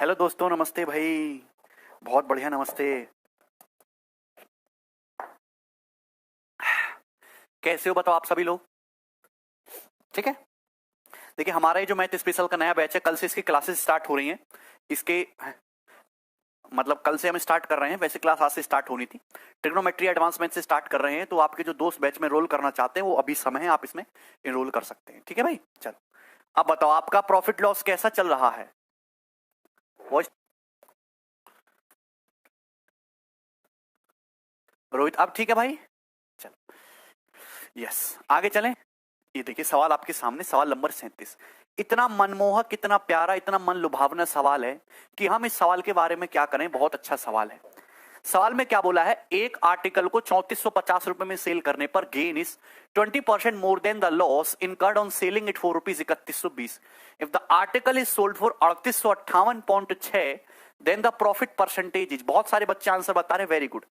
Hello दोस्तों, नमस्ते भाई। बहुत बढ़िया, नमस्ते। कैसे हो बताओ आप सभी लोग? ठीक है। देखिए, हमारा ये जो मैथ स्पेशल का नया बैच है, कल से इसकी क्लासेस स्टार्ट हो रही हैं। इसके मतलब कल से हम स्टार्ट कर रहे हैं। वैसे क्लास आज से स्टार्ट होनी थी। ट्रिग्नोमेट्री एडवांस मैथ से स्टार्ट कर रहे हैं, तो आपके जो दोस्त बैच में रोल करना चाहते हैं वो अभी समय है, आप इसमें इनरोल कर सकते हैं। ठीक है भाई, चलो। अब बताओ आपका प्रॉफिट लॉस कैसा चल रहा है? वॉइस। रोहित, अब ठीक है भाई? चलो, यस। आगे चलें। ये देखिए सवाल आपके सामने, सवाल नंबर 37। इतना मनमोहक, इतना प्यारा, इतना मन लुभावना सवाल है कि हम इस सवाल के बारे में क्या करें। बहुत अच्छा सवाल है। सवाल में क्या बोला है? एक आर्टिकल को 3450 रुपए में सेल करने पर gain is 20% more than the loss incurred on selling it for rupees 3120। If the article is sold for 3858.6 then the profit percentage is. बहुत सारे बच्चे आंसर बता रहे हैं, वेरी गुड।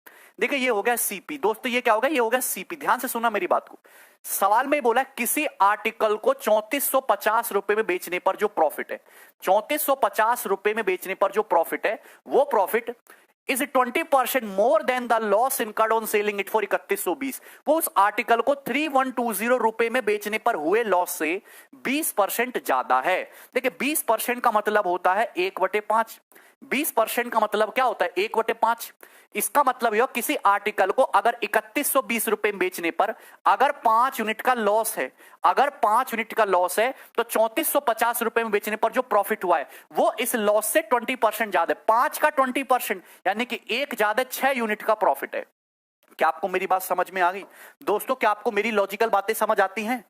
देखिए ये हो गया सीपी। दोस्तों ये क्या होगा? ये हो गया सीपी। ध्यान से सुना मेरी बात को। सवाल में बोला किसी आर्टिकल को 3450 रुपए में बेचने पर जो प्रॉफिट है, 3450 रुपए में बेचने पर जो प्रॉफिट है, वो profit is 20% more than the loss incurred on selling it for 3120। वो उस आर्टिकल को 3120 रुपए में बेचने पर हुए लॉस से 20% ज्यादा है। देखिए 20% का मतलब होता है 1/5। 20% का मतलब क्या होता है? 1/5। इसका मतलब यह किसी आर्टिकल को अगर 3120 रुपए में बेचने पर अगर 5 यूनिट का लॉस है, अगर 5 यूनिट का लॉस है, तो 3450 रुपए में बेचने पर जो प्रॉफिट हुआ है वो इस लॉस से 20% ज्यादा है। 5 का 20% यानी कि एक ज्यादा 6 यूनिट का प्रॉफिट है। क्या आपको मेरी बात समझ में आ गई? दोस्तों क्या आपको मेरी लॉजिकल बातें समझ आती हैं?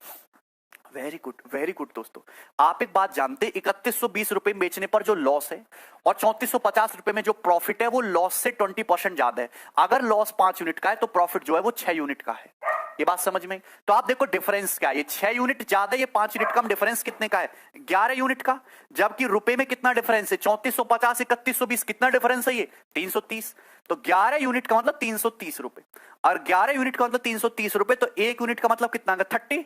Very good, very good. दोस्तों आप एक बात जानते हैं, 3120 रुपए में बेचने पर जो लॉस है और 3450 रुपए में जो प्रॉफिट है वो लॉस से 20% ज्यादा है। अगर लॉस 5 यूनिट का है तो प्रॉफिट जो है वो 6 यूनिट का है। ये बात समझ में? तो आप देखो डिफरेंस क्या है। ये 6 यूनिट ज्यादा, ये 5 यूनिट कम। डिफरेंस कितने का है? 11 यूनिट का। जबकि रुपए में कितना डिफरेंस है? 3450 3120 कितना डिफरेंस है? ये 330। तो 11 यूनिट का मतलब 330 रुपए, और 11 यूनिट का मतलब 330 रुपए। तो एक यूनिट का मतलब कितना? 30।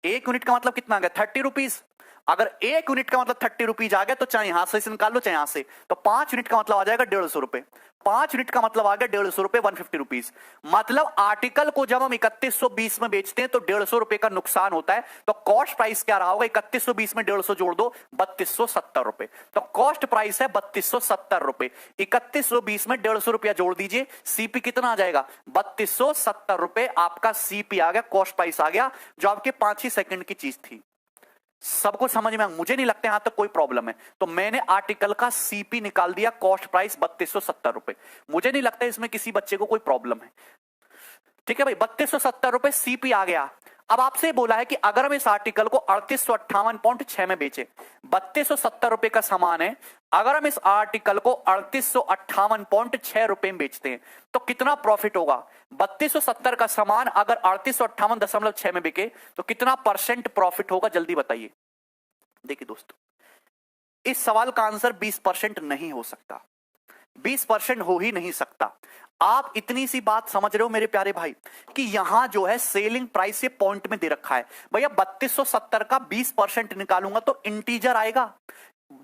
एक यूनिट का मतलब कितना आ गया? 30 रुपीज। अगर एक यूनिट का मतलब 30 रुपीज आ गया तो चाहे यहां से निकाल लो चाहे यहां से, तो 5 यूनिट का मतलब आ जाएगा 150 रुपए। 5 यूनिट का मतलब आ गया 150 रुपए, 150 रुपीज। मतलब आर्टिकल को जब हम 3120 में बेचते हैं तो 150 रुपए का नुकसान होता है। तो कॉस्ट प्राइस क्या रहा होगा? 3120 में 150 जोड़ दो, 3270 रुपए। तो कॉस्ट प्राइस है 3270 रुपए। 3120 में 150 रुपया जोड़ दीजिए, सीपी कितना आ जाएगा? 3270 रुपए आपका सीपी आ गया, कॉस्ट प्राइस आ गया, जो आपके 5 ही सेकंड की चीज थी। सबको समझ में? मुझे नहीं लगता यहां तक कोई प्रॉब्लम है। तो मैंने आर्टिकल का सीपी निकाल दिया, कॉस्ट प्राइस 3270 रुपए। मुझे नहीं लगता इसमें किसी बच्चे को कोई प्रॉब्लम है। ठीक है भाई, 3270 रुपए सीपी आ गया। अब आपसे बोला है कि अगर हम इस आर्टिकल को 3858.6 में बेचे, 3270 रुपए का सामान है, अगर हम इस आर्टिकल को 3858.6 रुपए में बेचते हैं तो कितना प्रॉफिट होगा? 3270 का सामान अगर 3858.6 में बिके तो कितना परसेंट प्रॉफिट होगा? जल्दी बताइए। देखिए दोस्तों, इस सवाल का आंसर 20% नहीं हो सकता। 20% हो ही नहीं सकता। आप इतनी सी बात समझ रहे हो मेरे प्यारे भाई, कि यहां जो है सेलिंग प्राइस ये पॉइंट में दे रखा है। भैया 3270 का 20% निकालूंगा तो इंटीजर आएगा।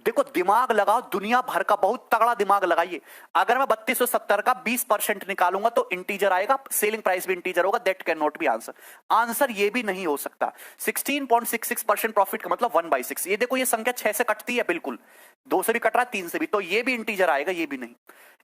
देखो दिमाग लगाओ, दुनिया भर का बहुत तगड़ा दिमाग लगाइए। अगर मैं 3270 का 20% निकालूंगा तो इंटीजर आएगा, सेलिंग प्राइस भी इंटीजर होगा। That can not be answer. Answer ये भी नहीं हो सकता। 16.66% प्रॉफिट का मतलब 1/6। ये देखो, ये संख्या 6 से कटती है, बिल्कुल 2 से भी कट रहा है, 3 से भी, तो ये भी इंटीजर आएगा, ये भी नहीं।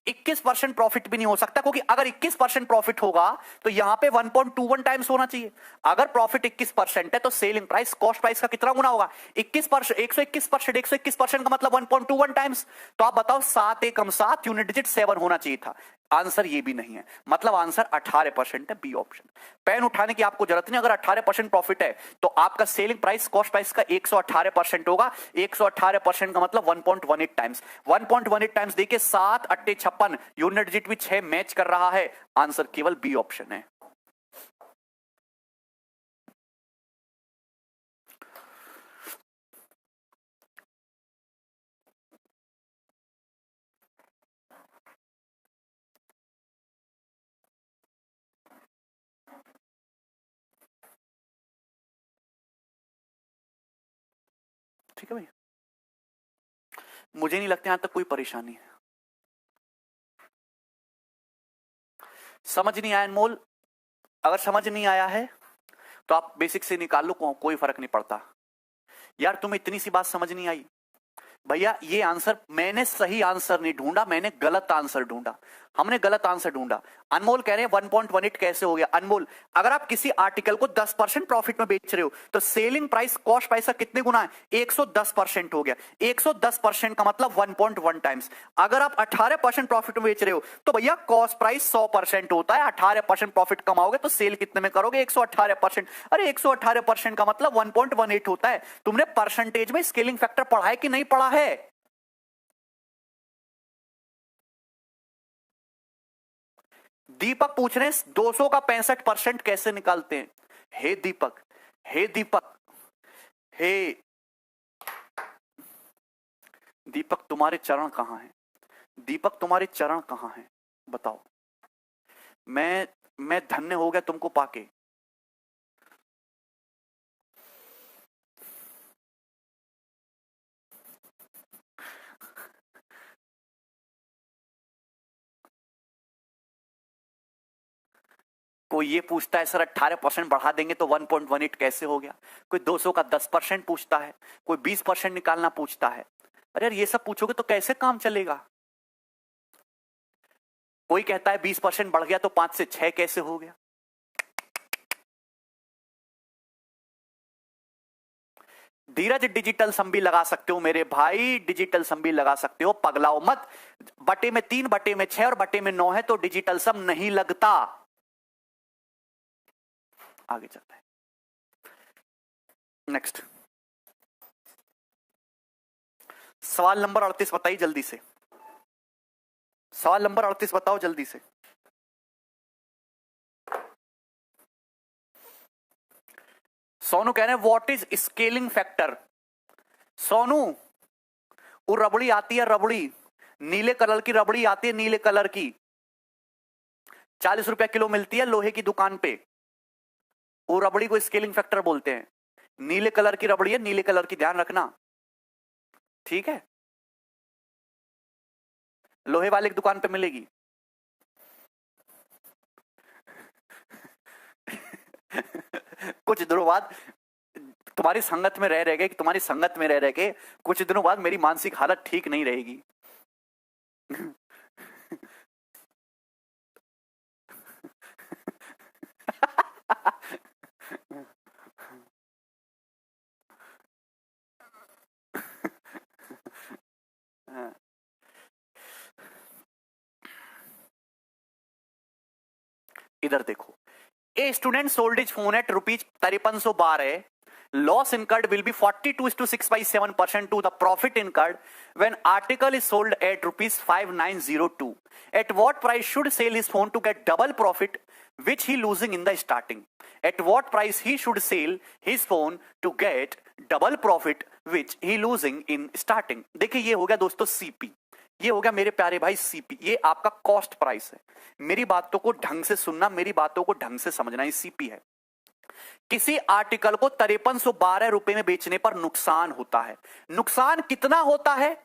21% प्रॉफिट भी नहीं हो सकता, क्योंकि अगर 21% प्रॉफिट होगा तो यहां पे 1.21 टाइम्स होना चाहिए। अगर प्रॉफिट 21% है तो सेलिंग प्राइस कॉस्ट प्राइस का कितना गुना होगा? 21%। 121%, 121% का मतलब 1.21 टाइम्स। तो आप बताओ, 7 एकम 7 यूनिट डिजिट 7 होना चाहिए था। आंसर ये भी नहीं है, मतलब आंसर 18% है, बी ऑप्शन। पेन उठाने की आपको जरूरत नहीं। अगर 18% प्रॉफिट है तो आपका सेलिंग प्राइस कॉस्ट प्राइस का 118% होगा। 118% का मतलब 1.18 टाइम्स। 1.18 टाइम्स देखिए, 7 अट्टे 56, यूनिट डिजिट भी 6 मैच कर रहा है। आंसर केवल बी ऑप्शन है। ठीक है भाई, मुझे नहीं लगता यहां तक कोई परेशानी है। समझ नहीं आया अनमोल? अगर समझ नहीं आया है तो आप बेसिक से निकाल लो, कोई फर्क नहीं पड़ता। यार तुम्हें इतनी सी बात समझ नहीं आई? भैया ये आंसर, मैंने सही आंसर नहीं ढूंढा, मैंने गलत आंसर ढूंढा, हमने गलत आंसर ढूंढा। अनमोल कह रहे हैं 1.18 कैसे हो गया? अनमोल, अगर आप किसी आर्टिकल को 10% प्रॉफिट में बेच रहे हो तो सेलिंग प्राइस कॉस्ट प्राइस का कितने गुना है? 110% हो गया। 110% का मतलब 1.1 टाइम्स। अगर आप 18% प्रॉफिट में बेच रहे हो तो भैया कॉस्ट प्राइस 100% होता है। 18% प्रॉफिट कमाओगे तो सेल कितने में करोगे? 118%। अरे 118% का मतलब 1.18 होता है। तुमने परसेंटेज में स्केलिंग फैक्टर पढ़ा है कि नहीं पढ़ा है? दीपक पूछ रहे हैं 200 का 65% कैसे निकालते हैं? हे दीपक, हे दीपक, हे दीपक, तुम्हारे चरण कहां हैं? दीपक तुम्हारे चरण कहां हैं? बताओ। मैं धन्य हो गया तुमको पाके। कोई ये पूछता है सर 18% बढ़ा देंगे तो 1.18 कैसे हो गया? कोई 200 का 10% पूछता है, कोई 20% निकालना पूछता है। अरे यार ये सब पूछोगे तो कैसे काम चलेगा? कोई कहता है 20% बढ़ गया तो 5 से 6 कैसे हो गया? धीरज डिजिटल सम भी लगा सकते हो मेरे भाई, डिजिटल सम भी लगा सकते हो, पगलाओ मत। बटे में 3, बटे में 6 और बटे में 9 है तो डिजिटल सम नहीं लगता। आगे चलते हैं, नेक्स्ट सवाल नंबर 38 बताइए जल्दी से। सवाल नंबर 38 बताओ जल्दी से। सोनू कह रहे हैं what is scaling factor? Sonu, वो रबड़ी आती है, रबड़ी नीले कलर की रबड़ी आती है, नीले कलर की 40 रुपया किलो मिलती है लोहे की दुकान पे। वो रबड़ी को स्केलिंग फैक्टर बोलते हैं। नीले कलर की रबड़ी है, नीले कलर की, ध्यान रखना, ठीक है? लोहे वाले की दुकान पे मिलेगी। कुछ दिनों बाद तुम्हारी संगत में रह के, तुम्हारी संगत में रह के कुछ दिनों बाद मेरी मानसिक हालत ठीक नहीं रहेगी। इधर देखो, a student sold his phone at ₹5312. Loss incurred will be 42:6/7% to the profit incurred when article is sold at ₹5902. At what price should sell his phone to get double profit which he losing in the starting? At what price he should sell his phone to get double profit which he losing in starting? देखिए ये हो गया दोस्तों CP, ये हो गया मेरे प्यारे भाई सीपी, ये आपका कॉस्ट प्राइस है। मेरी बातों को ढंग से सुनना, मेरी बातों को ढंग से समझना, ये सीपी है। किसी आर्टिकल को 5312 रुपए में बेचने पर नुकसान होता है। नुकसान कितना होता है?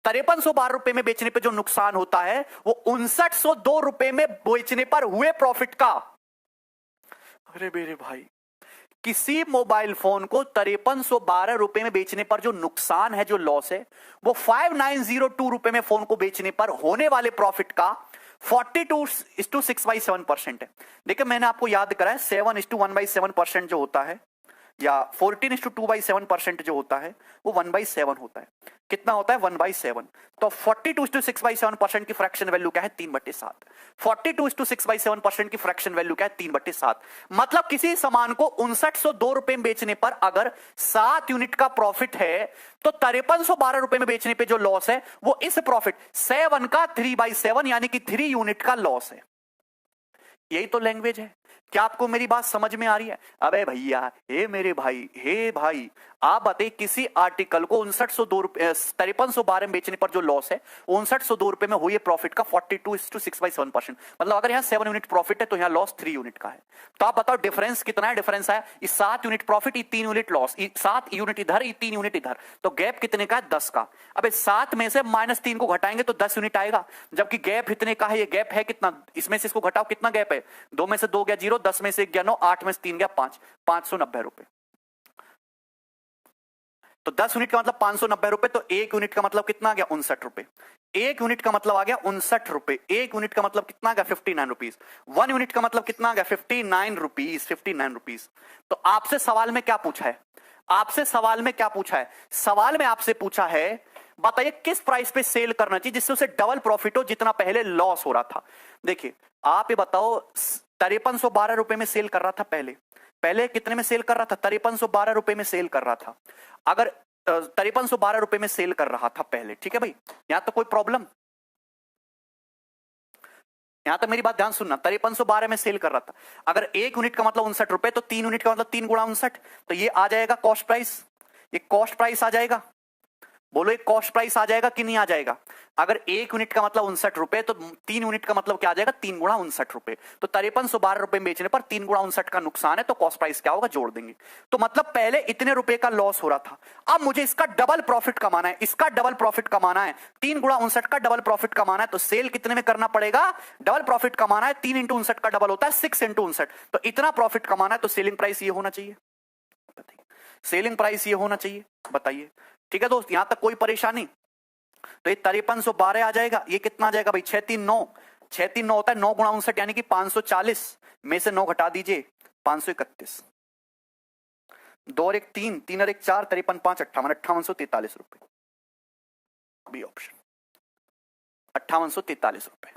5312 रुपए में बेचने पर जो नुकसान होता है वो 5902 रुपए में बेचने पर हुए प्रॉफिट का। अरे मेरे भाई, किसी मोबाइल फोन को 5312 रुपए में बेचने पर जो नुकसान है, जो लॉस है, वो 5902 रुपए में फोन को बेचने पर होने वाले प्रॉफिट का 42:6/7% है। देखिए मैंने आपको याद कराया 7:1/7% जो होता है, या 14:2/7% जो होता है वो 1/7 होता है। कितना होता है? 1/7। तो 42:6/7% की फ्रैक्शन वैल्यू क्या है? 3/7। 42:6/7% की फ्रैक्शन वैल्यू क्या है? 3/7। मतलब किसी सामान को 5902 रुपए में बेचने पर अगर 7 यूनिट का प्रॉफिट है तो 5312 रुपए में बेचने पे जो लॉस है वो इस प्रॉफिट 7 का 3/7 यानी कि 3 यूनिट का लॉस है। यही तो लैंग्वेज है। क्या आपको मेरी बात समझ में आ रही है? अबे भैया, हे मेरे भाई, हे भाई, आप बताइए किसी आर्टिकल को 5902 5312 में बेचने पर जो लॉस है 5902 में हुई प्रॉफिट का 42:6/7%, मतलब अगर यहाँ 7 यूनिट प्रॉफिट है तो यहाँ लॉस 3 यूनिट का है। तो आप बताओ डिफरेंस कितना है? डिफरेंस है 7 unit profit, 3 unit loss, 7 unit इधर, 3 यूनिट इधर, तो गैप कितने का है? 10 का। अबे 7 में से -3 को घटाएंगे तो 10 यूनिट आएगा, जबकि गैप इतने का है। ये गैप है कितना? इसमें से इसको घटाओ, कितना गैप है? 2 में से 2 गया 0, 10 में से 1 गया 9, 8 में से 3 गया 5, 590 रुपए। तो 10 यूनिट का मतलब 590 रुपए, तो 1 यूनिट का मतलब कितना आ गया? 59 रुपए। 1 यूनिट का मतलब आ गया 59 रुपए। 1 यूनिट का मतलब कितना आ गया? 59 रुपीज। 1 यूनिट का मतलब कितना आ गया? 59 रुपीज, 59 रुपीज। तो आपसे सवाल में क्या पूछा है? आपसे सवाल में क्या पूछा है? सवाल में आपसे पूछा है बताइए किस प्राइस पे सेल करना चाहिए जिससे उसे डबल प्रॉफिट हो जितना पहले लॉस हो रहा था। देखिए आप ये बताओ, 5312 रुपए में सेल कर रहा था पहले। पहले कितने में सेल कर रहा था? 5312 रुपए में सेल कर रहा था। अगर 5312 रुपए में सेल कर रहा था पहले, ठीक है भाई, यहां तो कोई प्रॉब्लम? यहां तक मेरी बात ध्यान सुनना। 5312 में सेल कर रहा था। अगर 1 यूनिट का मतलब 59 रुपए, तो 3 यूनिट का मतलब 3 गुणा 59, तो ये आ जाएगा कॉस्ट प्राइस। ये कॉस्ट प्राइस आ जाएगा। बोलो एक कॉस्ट प्राइस आ जाएगा कि नहीं आ जाएगा? अगर 1 यूनिट का मतलब 59 रुपए, तो 3 यूनिट का मतलब क्या आ जाएगा? 3 गुणा 59 रुपए। तो 5312 रुपए बेचने पर 3 गुणा 59 का नुकसान है, तो कॉस्ट प्राइस क्या होगा? जोड़ देंगे। तो मतलब पहले इतने रुपए का लॉस हो रहा था, अब मुझे इसका डबल प्रॉफिट कमाना है। इसका डबल प्रॉफिट कमाना है, 3 गुणा 59 का डबल प्रॉफिट कमाना है। तो सेल कितने में करना पड़ेगा? डबल प्रॉफिट कमाना है। 3 इंटू 59 का डबल होता है 6 इंटू 59, तो इतना प्रॉफिट कमाना है। तो सेलिंग प्राइस ये होना चाहिए। सेलिंग प्राइस ये होना चाहिए। बताइए, ठीक है दोस्त, यहां तक कोई परेशानी? तो ये 5312 आ जाएगा। ये कितना आ जाएगा भाई? 639। 639 होता है 9 गुणा 59, यानी कि 540 में से 9 घटा दीजिए, 531। 2 और 1 3, 3 और 1 4, 53 5 58, 5843 रुपए। बी ऑप्शन, 5843 रुपए।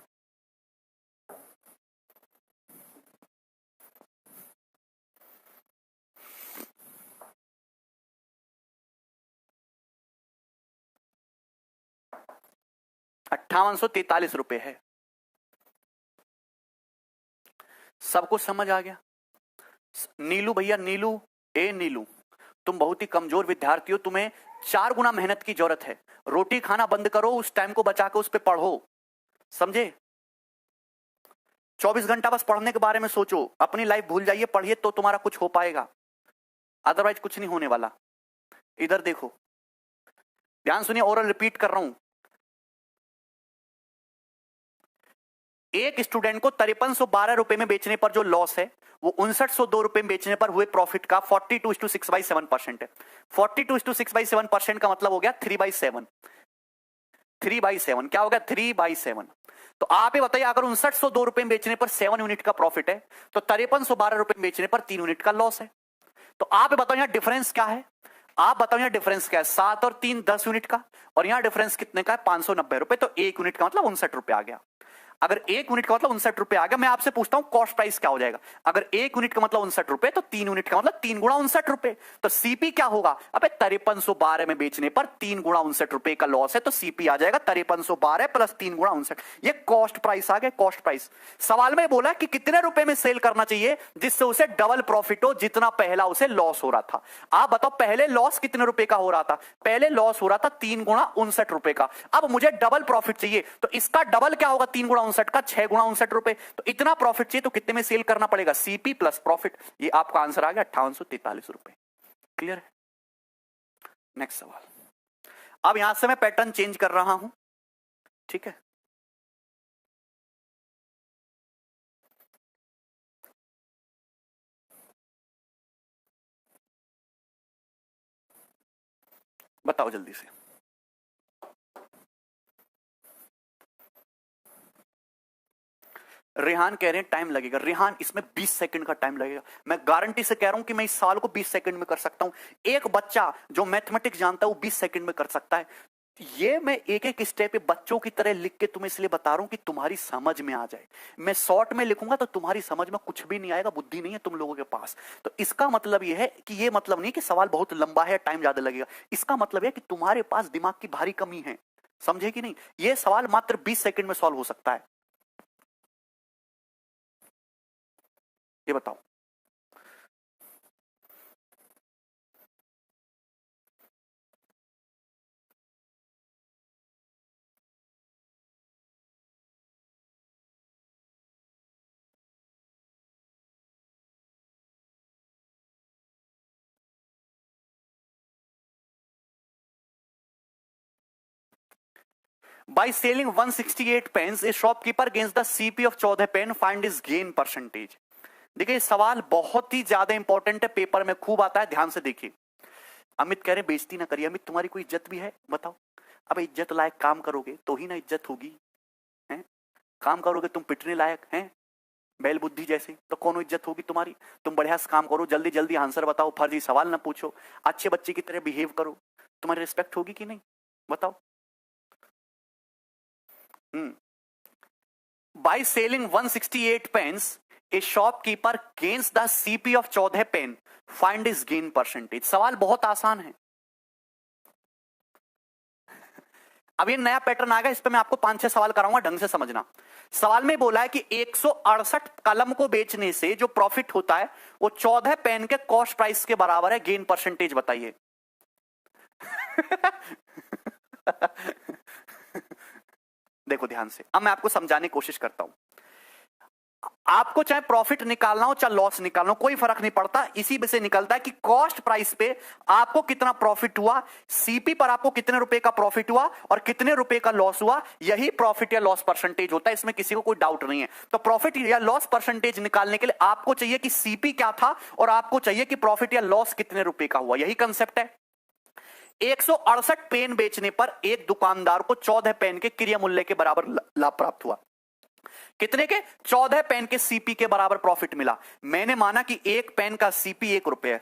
₹5843 है। सबको समझ आ गया? नीलू भैया, नीलू, ए नीलू, तुम बहुत ही कमजोर विद्यार्थी हो, तुम्हें 4 गुना मेहनत की जरूरत है। रोटी खाना बंद करो, उस टाइम को बचा के उस पर पढ़ो, समझे? 24 घंटा बस पढ़ने के बारे में सोचो, अपनी लाइफ भूल जाइए, पढ़िए तो तुम्हारा कुछ हो पाएगा, अदरवाइज कुछ नहीं होने वाला। इधर देखो, ध्यान सुनिए, ओरल रिपीट कर रहा हूं। एक स्टूडेंट को 5312 रुपए में बेचने पर जो लॉस है वो 5902 रुपए में बेचने पर हुए प्रॉफिट का 42:6/7% है। 42:6/7% का मतलब हो गया 3/7। 3/7 क्या हो गया? 3/7। तो आप ये बताइए, अगर 5902 रुपए में बेचने पर 7 यूनिट का प्रॉफिट है, तो 5312 रुपए में बेचने पर 3 यूनिट का लॉस है। तो आप ये बताओ यहां डिफरेंस क्या है? आप बताओ यहां डिफरेंस क्या है? 7 और 3 10 यूनिट का, और यहां डिफरेंस कितने का है? 590 रुपए। तो 1 यूनिट का मतलब 59 रुपए आ गया। अगर 1 यूनिट का मतलब 59 रुपए आ गया, मैं आपसे पूछता हूं कॉस्ट प्राइस क्या हो जाएगा? अगर 1 यूनिट का मतलब 59 रुपए, तो 3 यूनिट का मतलब 3 गुणा 59 रुपए। तो सीपी क्या होगा? अबे 5312 में बेचने पर 3 गुणा 59 रुपए का लॉस है, तो सीपी आ जाएगा 5312 प्लस 3 गुणा 59। ये कॉस्ट प्राइस आ गया, कॉस्ट प्राइस। सवाल में बोला कि कितने रुपए में सेल करना चाहिए जिससे उसे डबल प्रॉफिट हो जितना पहला उसे लॉस हो रहा था। आप बताओ पहले लॉस कितने रुपए का हो रहा था? पहले लॉस हो रहा था 3 गुणा 59 रुपए का। अब मुझे डबल प्रॉफिट चाहिए, तो इसका डबल क्या होगा? 3 गुणा 59 का 6 गुणा 59 रुपए। तो इतना प्रॉफिट चाहिए तो कितने में सेल करना पड़ेगा? CP plus profit. ये आपका आंसर आ गया 5843 रुपए। क्लियर है? नेक्स्ट सवाल। अब यहां से मैं पैटर्न चेंज कर रहा हूं, ठीक है? बताओ जल्दी से। रेहान कह रहे हैं टाइम लगेगा। रेहान, इसमें 20 सेकंड का टाइम लगेगा। मैं गारंटी से कह रहा हूं कि मैं इस साल को 20 सेकंड में कर सकता हूं। एक बच्चा जो मैथमेटिक्स जानता है वो 20 सेकंड में कर सकता है। ये मैं एक एक स्टेप पे बच्चों की तरह लिख के तुम्हें इसलिए बता रहा हूं कि तुम्हारी समझ में आ जाए। मैं शॉर्ट में लिखूंगा तो तुम्हारी समझ में कुछ भी नहीं आएगा, बुद्धि नहीं है तुम लोगों के पास। तो इसका मतलब यह है कि ये मतलब नहीं कि सवाल बहुत लंबा है, टाइम ज्यादा लगेगा। इसका मतलब है कि तुम्हारे पास दिमाग की भारी कमी है। समझे कि नहीं? यह सवाल मात्र 20 सेकंड में सॉल्व हो सकता है। ये बताओ। By selling 168 pens, a shopkeeper gains the CP of 14 pen, find is gain percentage. देखिए सवाल बहुत ही ज्यादा इंपॉर्टेंट है, पेपर में खूब आता है, ध्यान से देखिए। अमित कह रहे बेइज्जती ना करिए। अमित तुम्हारी कोई इज्जत भी है बताओ। अब इज्जत लायक काम करोगे तो ही ना इज्जत होगी, हैं? काम करोगे तुम पिटने लायक हैं बैल बुद्धि जैसे, तो कौन इज्जत होगी तुम्हारी। तुम बढ़िया से काम करो, जल्दी जल्दी आंसर बताओ, फर्जी सवाल ना पूछो, अच्छे बच्चे की तरह बिहेव करो, तुम्हारी रिस्पेक्ट होगी कि नहीं बताओ। By selling 168 pens, a shopkeeper gains the CP of 14 pen, find is gain percentage. सवाल बहुत आसान है। अब ये नया पैटर्न आ गया, इस पे मैं आपको 5-6 सवाल कराऊंगा, ढंग से समझना। सवाल में बोला है कि 168 कलम को बेचने से जो प्रॉफिट होता है वो 14 पेन के कॉस्ट प्राइस के बराबर है, गेन परसेंटेज बताइए। देखो ध्यान से, अब मैं आपको समझाने की कोशिश करता हूं। आपको चाहे प्रॉफिट निकालना हो चाहे लॉस निकालना हो, कोई फर्क नहीं पड़ता, इसी में से निकलता है कि कॉस्ट प्राइस पे आपको कितना प्रॉफिट हुआ, सीपी पर आपको कितने रुपए का प्रॉफिट हुआ और कितने रुपए का लॉस हुआ, यही प्रॉफिट या लॉस परसेंटेज होता है। इसमें किसी को कोई डाउट नहीं है। तो प्रॉफिट या लॉस परसेंटेज निकालने के लिए आपको चाहिए कि सीपी क्या था और आपको चाहिए कि प्रॉफिट या लॉस कितने रुपए का हुआ, यही कंसेप्ट है। 168 पेन बेचने पर एक दुकानदार को 14 पेन के क्रिया मूल्य के बराबर लाभ प्राप्त हुआ। कितने के? 14 पेन के सीपी के बराबर प्रॉफिट मिला। मैंने माना कि एक पेन का सीपी 1 रुपए है।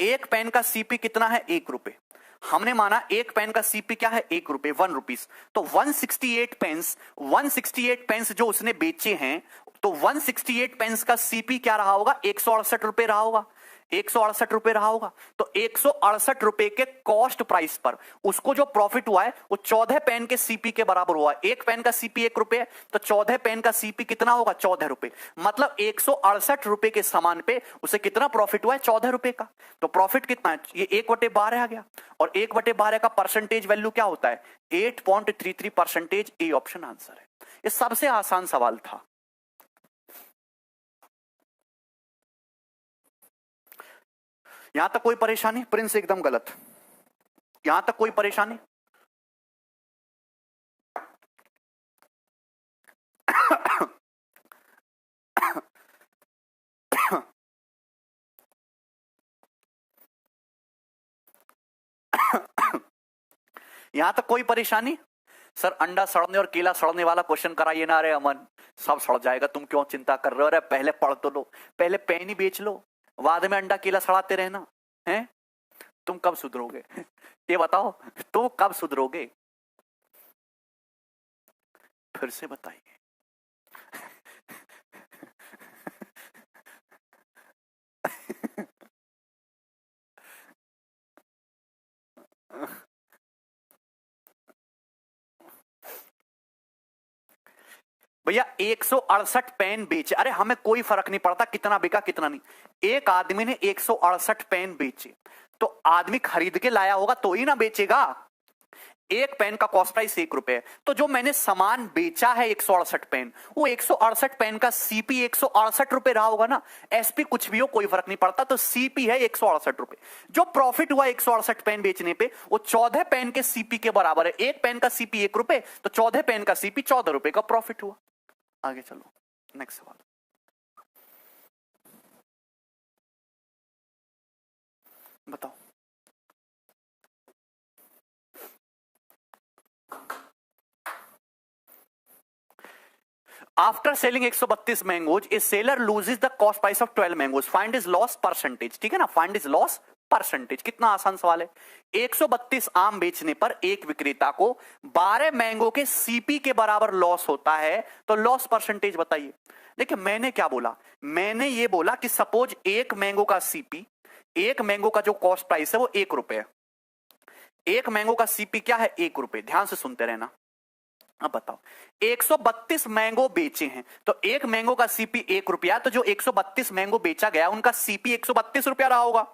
एक पेन का सीपी कितना है? 1 रुपए। हमने माना एक पेन का सीपी क्या है? 1 रुपए, 1 रुपीज। तो 168 पेन्स जो उसने बेचे हैं, तो 168 पेन्स का सीपी क्या रहा होगा? 168 रुपए रहा होगा। 168 रुपए रहा होगा। तो 168 रुपए के कॉस्ट प्राइस पर उसको जो प्रॉफिट हुआ है वो 14 पेन के सीपी के बराबर हुआ। एक पेन का सीपी 1 रुपए है, तो 14 पेन का सीपी कितना होगा? 14 रुपए। मतलब 168 रुपए के सामान पे उसे कितना प्रॉफिट हुआ है? 14 रुपए का। तो प्रॉफिट कितना है? ये 1/12 आ गया। और 1/12 का परसेंटेज वैल्यू क्या होता है? 8.33%। ए ऑप्शन आंसर है। ये सबसे आसान सवाल था। यहां तक कोई परेशानी? प्रिंस एकदम गलत। यहां तक कोई परेशानी? यहां तक कोई परेशानी? सर अंडा सड़ने और केला सड़ने वाला क्वेश्चन कराइए ना। अरे अमन सब सड़ जाएगा, तुम क्यों चिंता कर रहे हो? अरे पहले पढ़ तो लो, पहले पेन ही बेच लो, बाद में अंडा केला सड़ाते रहना हैं। तुम कब सुधरोगे? ये बताओ, तुम कब सुधरोगे? फिर से बताइए। भैया 168 पेन बेचे, अरे हमें कोई फर्क नहीं पड़ता कितना बिका कितना नहीं। एक आदमी ने 168 पेन बेचे, तो आदमी खरीद के लाया होगा तो ही ना बेचेगा। एक पेन का कॉस्ट प्राइस 1 रुपए है, तो जो मैंने सामान बेचा है 168 पेन, वो 168 पेन का सीपी 168 रुपए रहा होगा ना। एसपी कुछ भी हो कोई फर्क नहीं पड़ता, तो सीपी है 168 रुपए। जो प्रॉफिट हुआ 168 पेन बेचने पे वो 14 पेन के सीपी के बराबर है। एक पेन का सीपी 1 रुपए, तो 14 पेन का सीपी 14 रुपए का प्रॉफिट हुआ। आगे चलो, नेक्स्ट सवाल बताओ। After selling 132 mangoes, A seller loses the cost price of 12 mangoes, find is loss percentage. ठीक है ना, फाइंड इज लॉस परसेंटेज। कितना आसान सवाल है। 132 आम बेचने पर एक विक्रेता को 12 मैंगो के सीपी के बराबर लॉस होता है, तो लॉस परसेंटेज बताइए। देखिए मैंने क्या बोला, मैंने ये बोला कि सपोज एक मैंगो का सीपी, एक मैंगो का जो कॉस्ट प्राइस है वो 1 रुपए है। एक मैंगो का सीपी क्या है? 1 रुपए। ध्यान से सुनते रहना। अब बताओ, 132 मैंगो बेचे हैं, तो एक मैंगो का सीपी 1 रुपया, तो जो 132 मैंगो बेचा गया उनका सीपी 132 रुपया रहा होगा।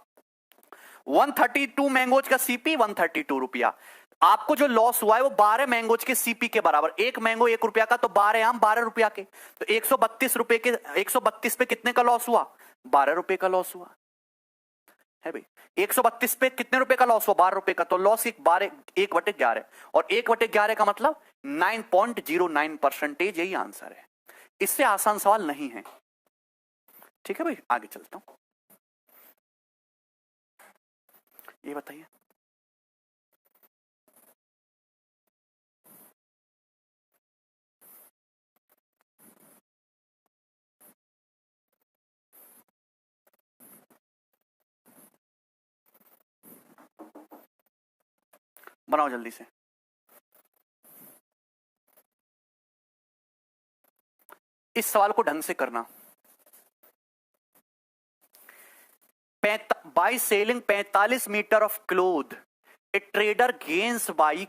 132 मैंगोज का सीपी 132 रुपया। आपको जो लॉस हुआ है वो 12 मैंगोज के सीपी के बराबर। एक मैंगो 1 रुपया का, तो 12 आम 12 रुपया के, तो 132 रुपए के 132 पे कितने का लॉस हुआ? 12 रुपए का लॉस हुआ है भाई। 132 पे कितने रुपए का लॉस हुआ? 12 रुपए का, तो लॉस 1/11, और 1/11 का मतलब 9.09%। यही आंसर है। इससे आसान सवाल नहीं है। ठीक है भाई, आगे चलता हूं। ये बताइए, बनाओ जल्दी से। इस सवाल को ढंग से करना। By selling 45 metre of cloth, a trader gains by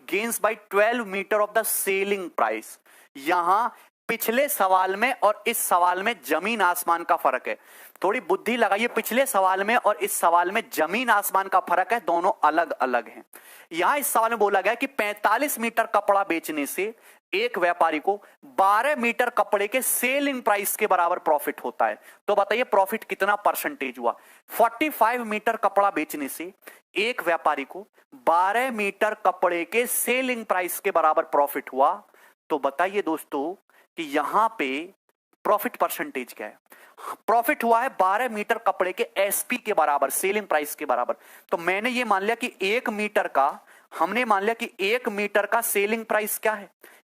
12 metre of the selling price. यहां पिछले सवाल में और इस सवाल में जमीन आसमान का फर्क है। थोड़ी बुद्धि लगाइए, पिछले सवाल में और इस सवाल में जमीन आसमान का फर्क है, दोनों अलग अलग हैं। यहां इस सवाल में बोला गया कि 45 मीटर कपड़ा बेचने से एक व्यापारी को 12 मीटर कपड़े के सेलिंग प्राइस के बराबर प्रॉफिट होता है। तो बताइए प्रॉफिट कितना परसेंटेज हुआ? 45 मीटर कपड़ा बेचने से एक व्यापारी को 12 मीटर कपड़े के सेलिंग प्राइस के बराबर प्रॉफिट हुआ। तो बताइए दोस्तों कि यहां पे प्रॉफिट परसेंटेज क्या है? प्रॉफिट हुआ है 12 मीटर कपड़े के एसपी के बराबर, सेलिंग प्राइस के बराबर। तो मैंने ये मान लिया कि हमने मान लिया कि 1 मीटर का सेलिंग प्राइस क्या है?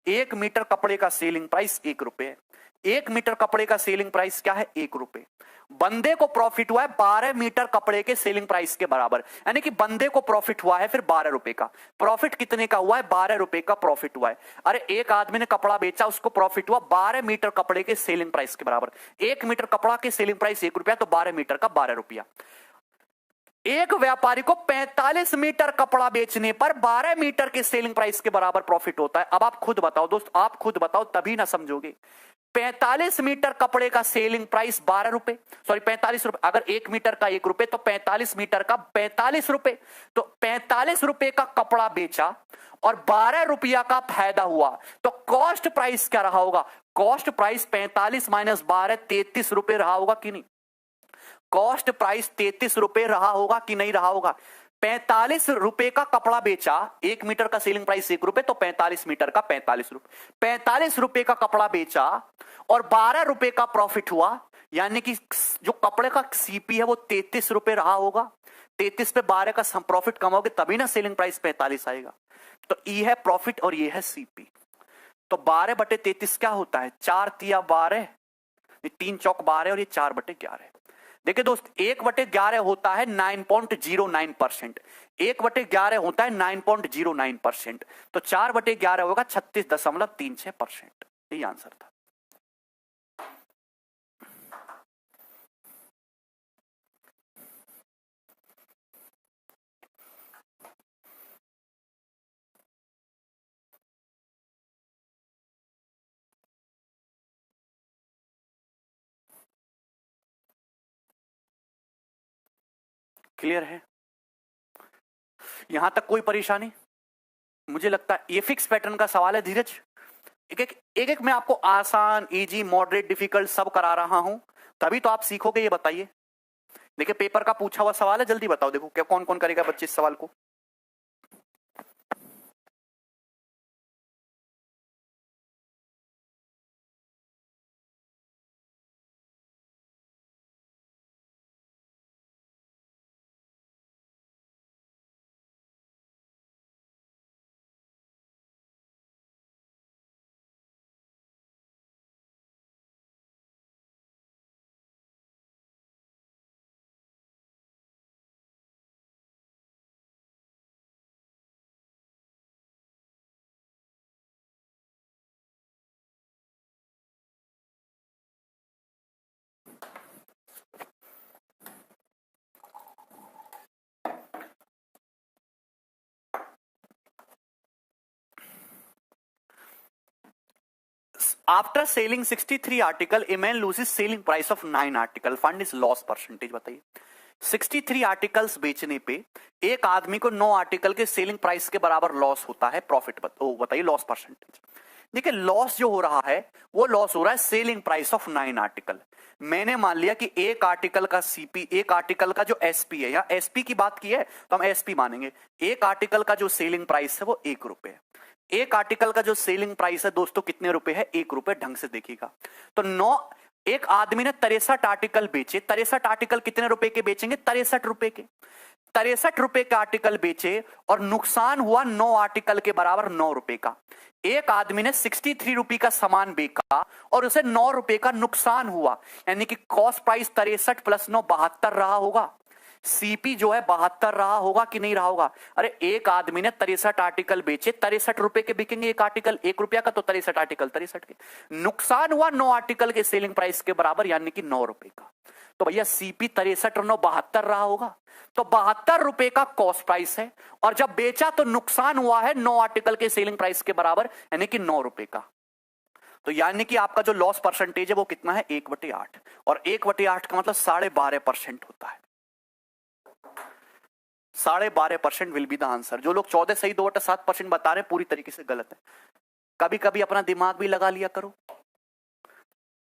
1 मीटर कपड़े का सेलिंग प्राइस 1 रुपए है। 1 मीटर कपड़े का सेलिंग प्राइस क्या है? 1 रुपए। बंदे को प्रॉफिट हुआ है 12 मीटर कपड़े के सेलिंग प्राइस के बराबर, यानी कि बंदे को प्रॉफिट हुआ है फिर 12 रुपए का। प्रॉफिट कितने का हुआ है? 12 रुपए का प्रॉफिट हुआ है। अरे एक आदमी ने कपड़ा बेचा, उसको प्रॉफिट हुआ 12 मीटर कपड़े के सेलिंग प्राइस के बराबर। 1 मीटर कपड़ा के सेलिंग प्राइस 1 रुपया, तो 12 मीटर का 12 रुपया। एक व्यापारी को 45 मीटर कपड़ा बेचने पर 12 मीटर के सेलिंग प्राइस के बराबर प्रॉफिट होता है। अब आप खुद बताओ दोस्त, आप खुद बताओ, तभी ना समझोगे। 45 मीटर कपड़े का सेलिंग प्राइस 12 रुपए, सॉरी 45 रुपए। अगर 1 मीटर का 1 रुपए, तो 45 मीटर का 45 रुपए। तो 45 रुपए का कपड़ा बेचा और 12 रुपया का फायदा हुआ, तो कॉस्ट प्राइस क्या रहा होगा? कॉस्ट प्राइस 45 माइनस 12 33 रुपए रहा होगा कि नहीं? कॉस्ट प्राइस 33 रुपए रहा होगा कि नहीं रहा होगा? 45 रुपए का कपड़ा बेचा, 1 मीटर का सेलिंग प्राइस 1 रुपए, तो 45 मीटर का 45 रुपए। 45 रुपए का कपड़ा बेचा और 12 रुपए का प्रॉफिट हुआ, यानी कि जो कपड़े का सीपी है वो 33 रुपए रहा होगा। 33 पे 12 का प्रॉफिट कमाओगे तभी ना सेलिंग प्राइस 45 आएगा। तो ई है प्रॉफिट और ये है सीपी। तो 12/33 क्या होता है? 4×3 = 12, 3×4 = 12 और ये 4/11। देखिए दोस्त, 1/11 होता है 9.09%। 1/11 होता है 9.09%। तो 4/11 होगा 36.36%। यही आंसर था। क्लियर है? यहां तक कोई परेशानी? मुझे लगता है ये फिक्स पैटर्न का सवाल है। धीरज, एक एक मैं आपको आसान, इजी, मॉडरेट, डिफिकल्ट सब करा रहा हूं, तभी तो आप सीखोगे। ये बताइए, देखिए पेपर का पूछा हुआ सवाल है, जल्दी बताओ। देखो क्या कौन कौन करेगा बच्चे इस सवाल को। After selling 63 article a man loses selling price of 9 article, find is loss percentage. बताइए 63 आर्टिकल्स बेचने पे एक आदमी को 9 आर्टिकल के सेलिंग प्राइस के बराबर लॉस होता है, प्रॉफिट बताइए लॉस परसेंटेज। देखिए लॉस जो हो रहा है वो लॉस हो रहा है सेलिंग प्राइस ऑफ 9 आर्टिकल। मैंने मान लिया कि एक आर्टिकल का सीपी, एक आर्टिकल का जो एसपी है, या एसपी की बात की है तो हम एसपी मानेंगे। एक आर्टिकल का जो सेलिंग प्राइस है वो 1 रुपए है। एक आर्टिकल का जो सेलिंग प्राइस है दोस्तों कितने रुपए है? 1 रुपए। ढंग से देखिएगा तो एक आदमी ने 63 आर्टिकल बेचे। 63 आर्टिकल कितने रुपए के बेचेंगे? 63 रुपए के। 63 रुपए के आर्टिकल बेचे और नुकसान हुआ 9 आर्टिकल के बराबर 9 रुपए का। एक आदमी ने 63 रुपए का सामान बेचा और उसे 9 रुपए का नुकसान हुआ, यानी कि कॉस्ट प्राइस 63 प्लस 9 72 रहा होगा। सीपी जो है 72 रहा होगा कि नहीं रहा होगा? अरे एक आदमी ने 63 आर्टिकल बेचे, 63 रुपए के बिकेंगे एक आर्टिकल, 1 रुपया का, तो 63 आर्टिकल 63 के। नुकसान हुआ 9 आर्टिकल के सेलिंग प्राइस के बराबर, यानी कि 9 रुपए का। तो भैया सीपी 63 और 9 72 रहा होगा, तो 72 रुपए का कॉस्ट प्राइस है। और जब बेचा तो नुकसान हुआ है 9 आर्टिकल के सेलिंग प्राइस के बराबर, यानी कि 9 रुपए का। तो यानी कि आपका जो लॉस परसेंटेज है वो कितना है? 1/8। और 1/8 का मतलब 12.5% होता है। 12.5% विल बी द आंसर। जो लोग 14 सही 2/7% बता रहे हैं पूरी तरीके से गलत है। कभी कभी अपना दिमाग भी लगा लिया करो।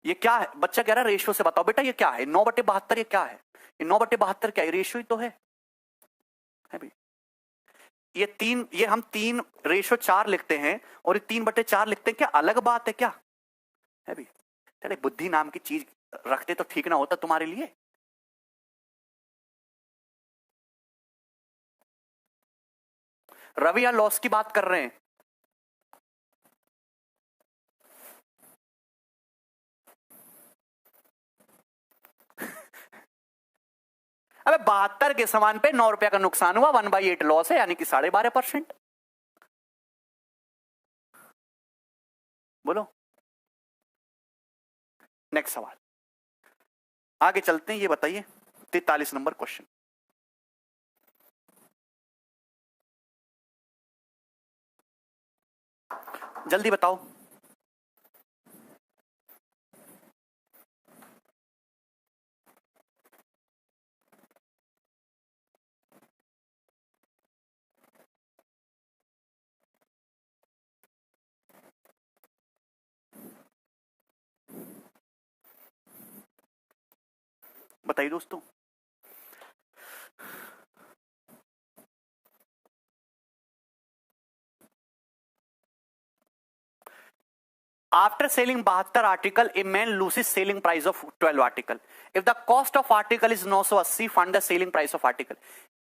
ये क्या है? बच्चा कह रहा है रेशियो से बताओ। बेटा ये क्या है? 9/72 ये क्या है? ये 9/72 क्या है? रेशियो ही तो है भाई। ये हम 3 रेशियो 4 लिखते हैं और ये 3/4 लिखते हैं, क्या अलग बात है क्या? है भाई। चले बुद्धि नाम की चीज रखते तो ठीक ना होता तुम्हारे लिए। रवि या लॉस की बात कर रहे हैं? अबे 72 के सामान पे 9 रुपया का नुकसान हुआ, 1/8 लॉस है, यानी कि 12.5%। बोलो नेक्स्ट सवाल। आगे चलते हैं। ये बताइए 43 नंबर क्वेश्चन। जल्दी बताओ। बताइए दोस्तों। After selling 72 article, a man loses selling price of 12 article. If the cost of article is 980, find the selling price of article.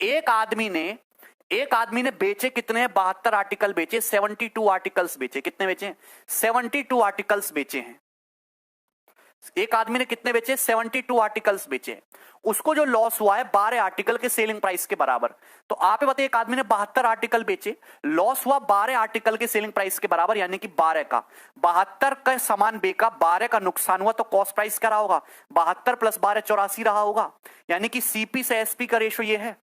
एक आदमी ने बेचे कितने? 72 आर्टिकल बेचे, 72 आर्टिकल्स बेचे। कितने बेचे? 72 आर्टिकल्स बेचे हैं। एक आदमी ने कितने बेचे? 72 आर्टिकल्स बेचे। उसको जो लॉस हुआ है 12 आर्टिकल के सेलिंग प्राइस के बराबर। तो आप ही बताइए, एक आदमी ने 72 आर्टिकल बेचे, लॉस हुआ 12 आर्टिकल के सेलिंग प्राइस के बराबर, यानी कि 12 का। 72 का सामान बेचा, 12 का नुकसान हुआ, तो कॉस्ट प्राइस क्या रहा होगा? 72 प्लस 12 84 रहा होगा। यानी कि सीपी से एसपी का रेशियो ये है।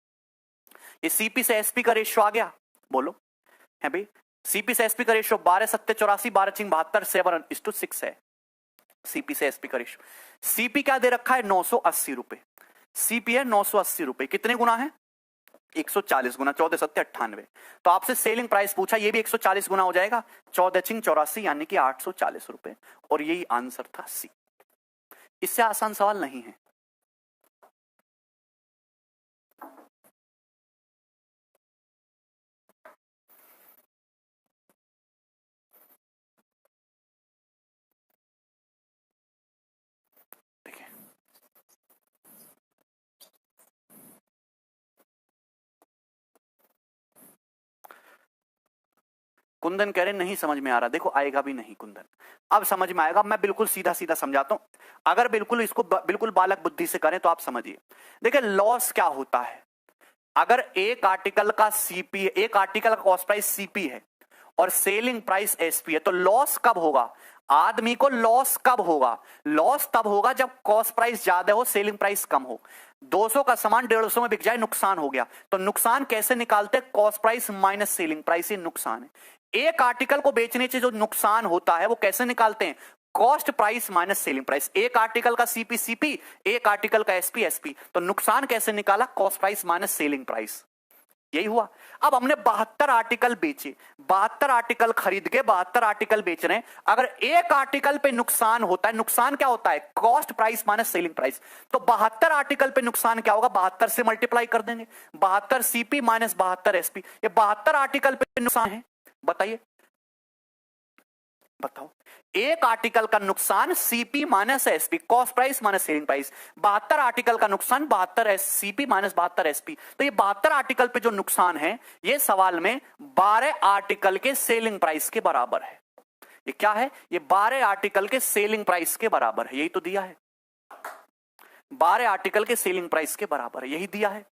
ये सीपी से एसपी का रेशियो आ गया। बोलो है भाई। सीपी से एसपी का रेशियो 12 7 84, 12 6 72, 7:6 है सीपी से एसपी का रेशियो। सीपी क्या दे रखा है? 980 रुपए। सीपी है 980 रुपए। कितने गुना है? 140 गुना। 14 7 98। तो आपसे सेलिंग प्राइस पूछा, ये भी 140 गुना हो जाएगा। 14 6 84, यानी कि 840 रुपए। और यही आंसर था सी। इससे आसान सवाल नहीं है। कुंदन कह रहे नहीं समझ में आ रहा। देखो आएगा भी नहीं कुंदन, अब समझ में आएगा। मैं बिल्कुल सीधा सीधा समझाता हूं। अगर बिल्कुल इसको बिल्कुल बालक बुद्धि से करें तो आप समझिए। देखिए लॉस क्या होता है? अगर एक आर्टिकल का सीपी, एक आर्टिकल का कॉस्ट प्राइस सीपी है और सेलिंग प्राइस एसपी है, तो लॉस कब होगा? आदमी को लॉस कब होगा? लॉस तब होगा जब कॉस्ट प्राइस ज्यादा हो, सेलिंग प्राइस कम हो। 200 का सामान 150 में बिक जाए, नुकसान हो गया। तो नुकसान कैसे निकालते हैं? Cost price minus selling price, ये नुकसान है। एक आर्टिकल को बेचने से जो नुकसान होता है वो कैसे निकालते हैं? Cost price minus selling price, एक आर्टिकल का सीपी सीपी, एक आर्टिकल का एसपी एसपी, तो नुकसान कैसे निकाला, cost price minus selling price, यही हुआ। अब हमने 72 आर्टिकल बेचे, 72 आर्टिकल खरीद के 72 आर्टिकल बेच रहे हैं, अगर एक आर्टिकल पे नुकसान होता है, नुकसान क्या होता है, cost price minus selling price, तो 72 आर्टिकल पे नुकसान क्या होगा, 72 से मल्टीप्लाई कर देंगे, 72 सीपी माइनस 72 एसपी, ये 72 आर्टिकल पे नुकसान है, बताइए बताओ, एक आर्टिकल का नुकसान CP minus SP, cost price minus selling price, 72 article का नुकसान 72 सीपी माइनस 72 एसपी, तो ये 72 आर्टिकल पे जो नुकसान है ये सवाल में 12 आर्टिकल के सेलिंग प्राइस के बराबर है। ये क्या है, ये 12 आर्टिकल के सेलिंग प्राइस के बराबर है, यही तो दिया है, 12 आर्टिकल के सेलिंग प्राइस के बराबर है, यही दिया है।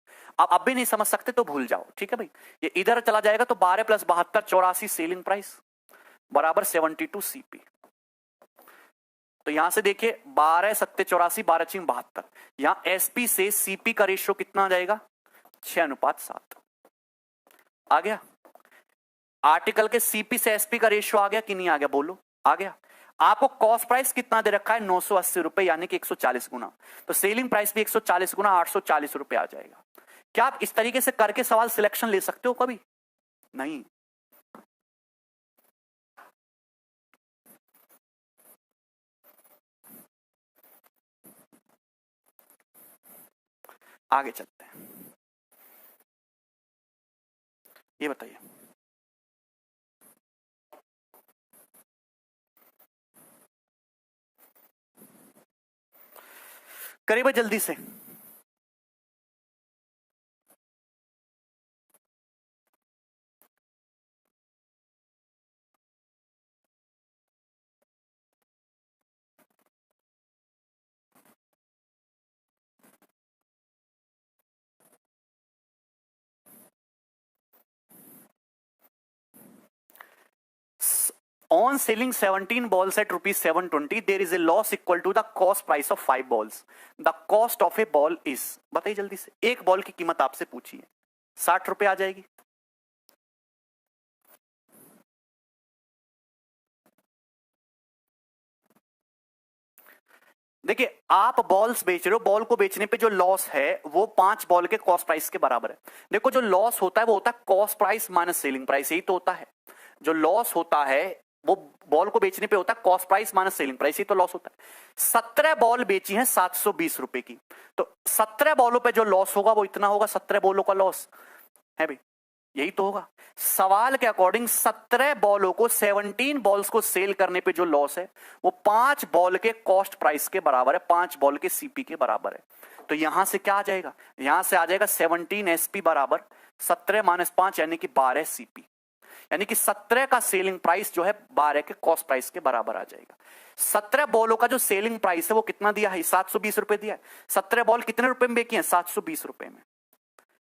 अब भी नहीं समझ सकते तो भूल जाओ, ठीक है भाई, ये इधर चला जाएगा तो 12 प्लस 72 84 सेलिंग प्राइस बराबर 72 सीपी। तो यहां से देखिए 12 सत्ते 84, 12 छिंग 72, यहां एसपी से सीपी का रेशियो कितना आ जाएगा, 6:7 आ गया। आर्टिकल के सीपी से एसपी का रेशियो आ गया कि नहीं आ गया, बोलो आ गया। आपको कॉस्ट प्राइस कितना दे रखा है, 980 रुपए, यानी कि 140 गुना, तो सेलिंग प्राइस भी 140 गुना 840 रुपए आ जाएगा। क्या आप इस तरीके से करके सवाल सिलेक्शन ले सकते हो कभी, नहीं। आगे चलते हैं, ये बताइए, करीब जल्दी से। On selling 17 balls at rupees 720, there is a loss equal to the cost price of 5 balls. The cost of a ball is, बताइए जल्दी से, एक बॉल की कीमत आपसे पूछी है, 60 रुपए आ जाएगी। देखिए आप बॉल्स बेच रहे हो, बॉल को बेचने पे जो लॉस है वो 5 बॉल के कॉस्ट प्राइस के बराबर है। देखो जो लॉस होता है वो होता है cost price minus selling price, यही तो होता है। जो लॉस होता है वो बॉल को बेचने पे होता है cost price minus selling price, ही तो लॉस होता है। 17 बॉल बेची है 720 रुपए की, तो 17 बॉलों पे जो लॉस होगा वो इतना होगा, 17 बॉलों का लॉस है भाई, यही तो होगा। सवाल के अकॉर्डिंग 17 बॉलों को 17 बॉल्स को सेल करने पे जो लॉस है वो 5 बॉल के कॉस्ट प्राइस के बराबर है, 5 बॉल के सीपी के बराबर है। तो यहां से क्या आ जाएगा, यहां से आ जाएगा 17 एसपी बराबर 17 माइनस 5 यानी कि 12 सीपी, यानी कि 17 का सेलिंग प्राइस जो है 12 के कॉस्ट प्राइस के बराबर आ जाएगा। 17 बॉलों का जो सेलिंग प्राइस है वो कितना दिया है, 720 रुपए दिया है। 17 बॉल कितने रुपए में बेची है, 720 रुपए में,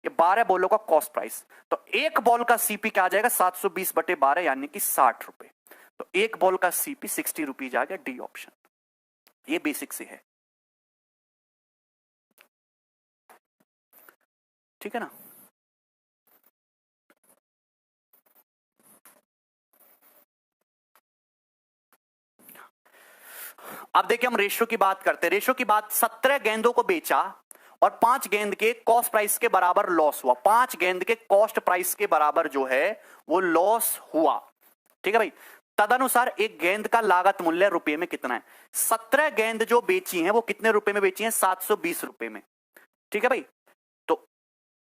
ये 12 बॉलों का कॉस्ट प्राइस। तो एक बॉल का सीपी क्या आ जाएगा, 720 बटे 12 यानी कि 60 रुपए। तो एक बॉल का सीपी 60 रुपीज आ गया, डी ऑप्शन, ये बेसिक से है, ठीक है ना। अब देखिए हम रेशियो की बात करते हैं, रेशियो की बात, 17 गेंदों को बेचा और 5 गेंद के कॉस्ट प्राइस के बराबर लॉस हुआ, 5 गेंद के कॉस्ट प्राइस के बराबर जो है वो लॉस हुआ, ठीक है भाई। तदनुसार एक गेंद का लागत मूल्य रुपए में कितना है, 17 गेंद जो बेची हैं वो कितने रुपए में बेची हैं, 720 रुपए में, ठीक है भाई। तो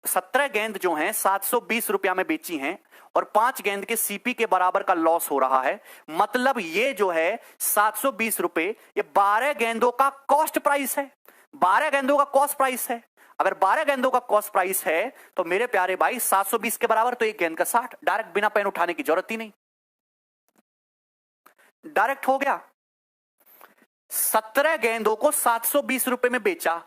17 गेंद जो हैं 720 रुपया में बेची हैं और 5 गेंद के सीपी के बराबर का लॉस हो रहा है, मतलब ये जो है 720 रुपए ये 12 गेंदों का कॉस्ट प्राइस है, 12 गेंदों का कॉस्ट प्राइस है। अगर 12 गेंदों का कॉस्ट प्राइस है तो मेरे प्यारे भाई 720 के बराबर तो एक गेंद का 60, डायरेक्ट बिना पेन उठाने की जरूरत ही नहीं, डायरेक्ट हो गया। 17 गेंदों को 720 रुपए में बेचा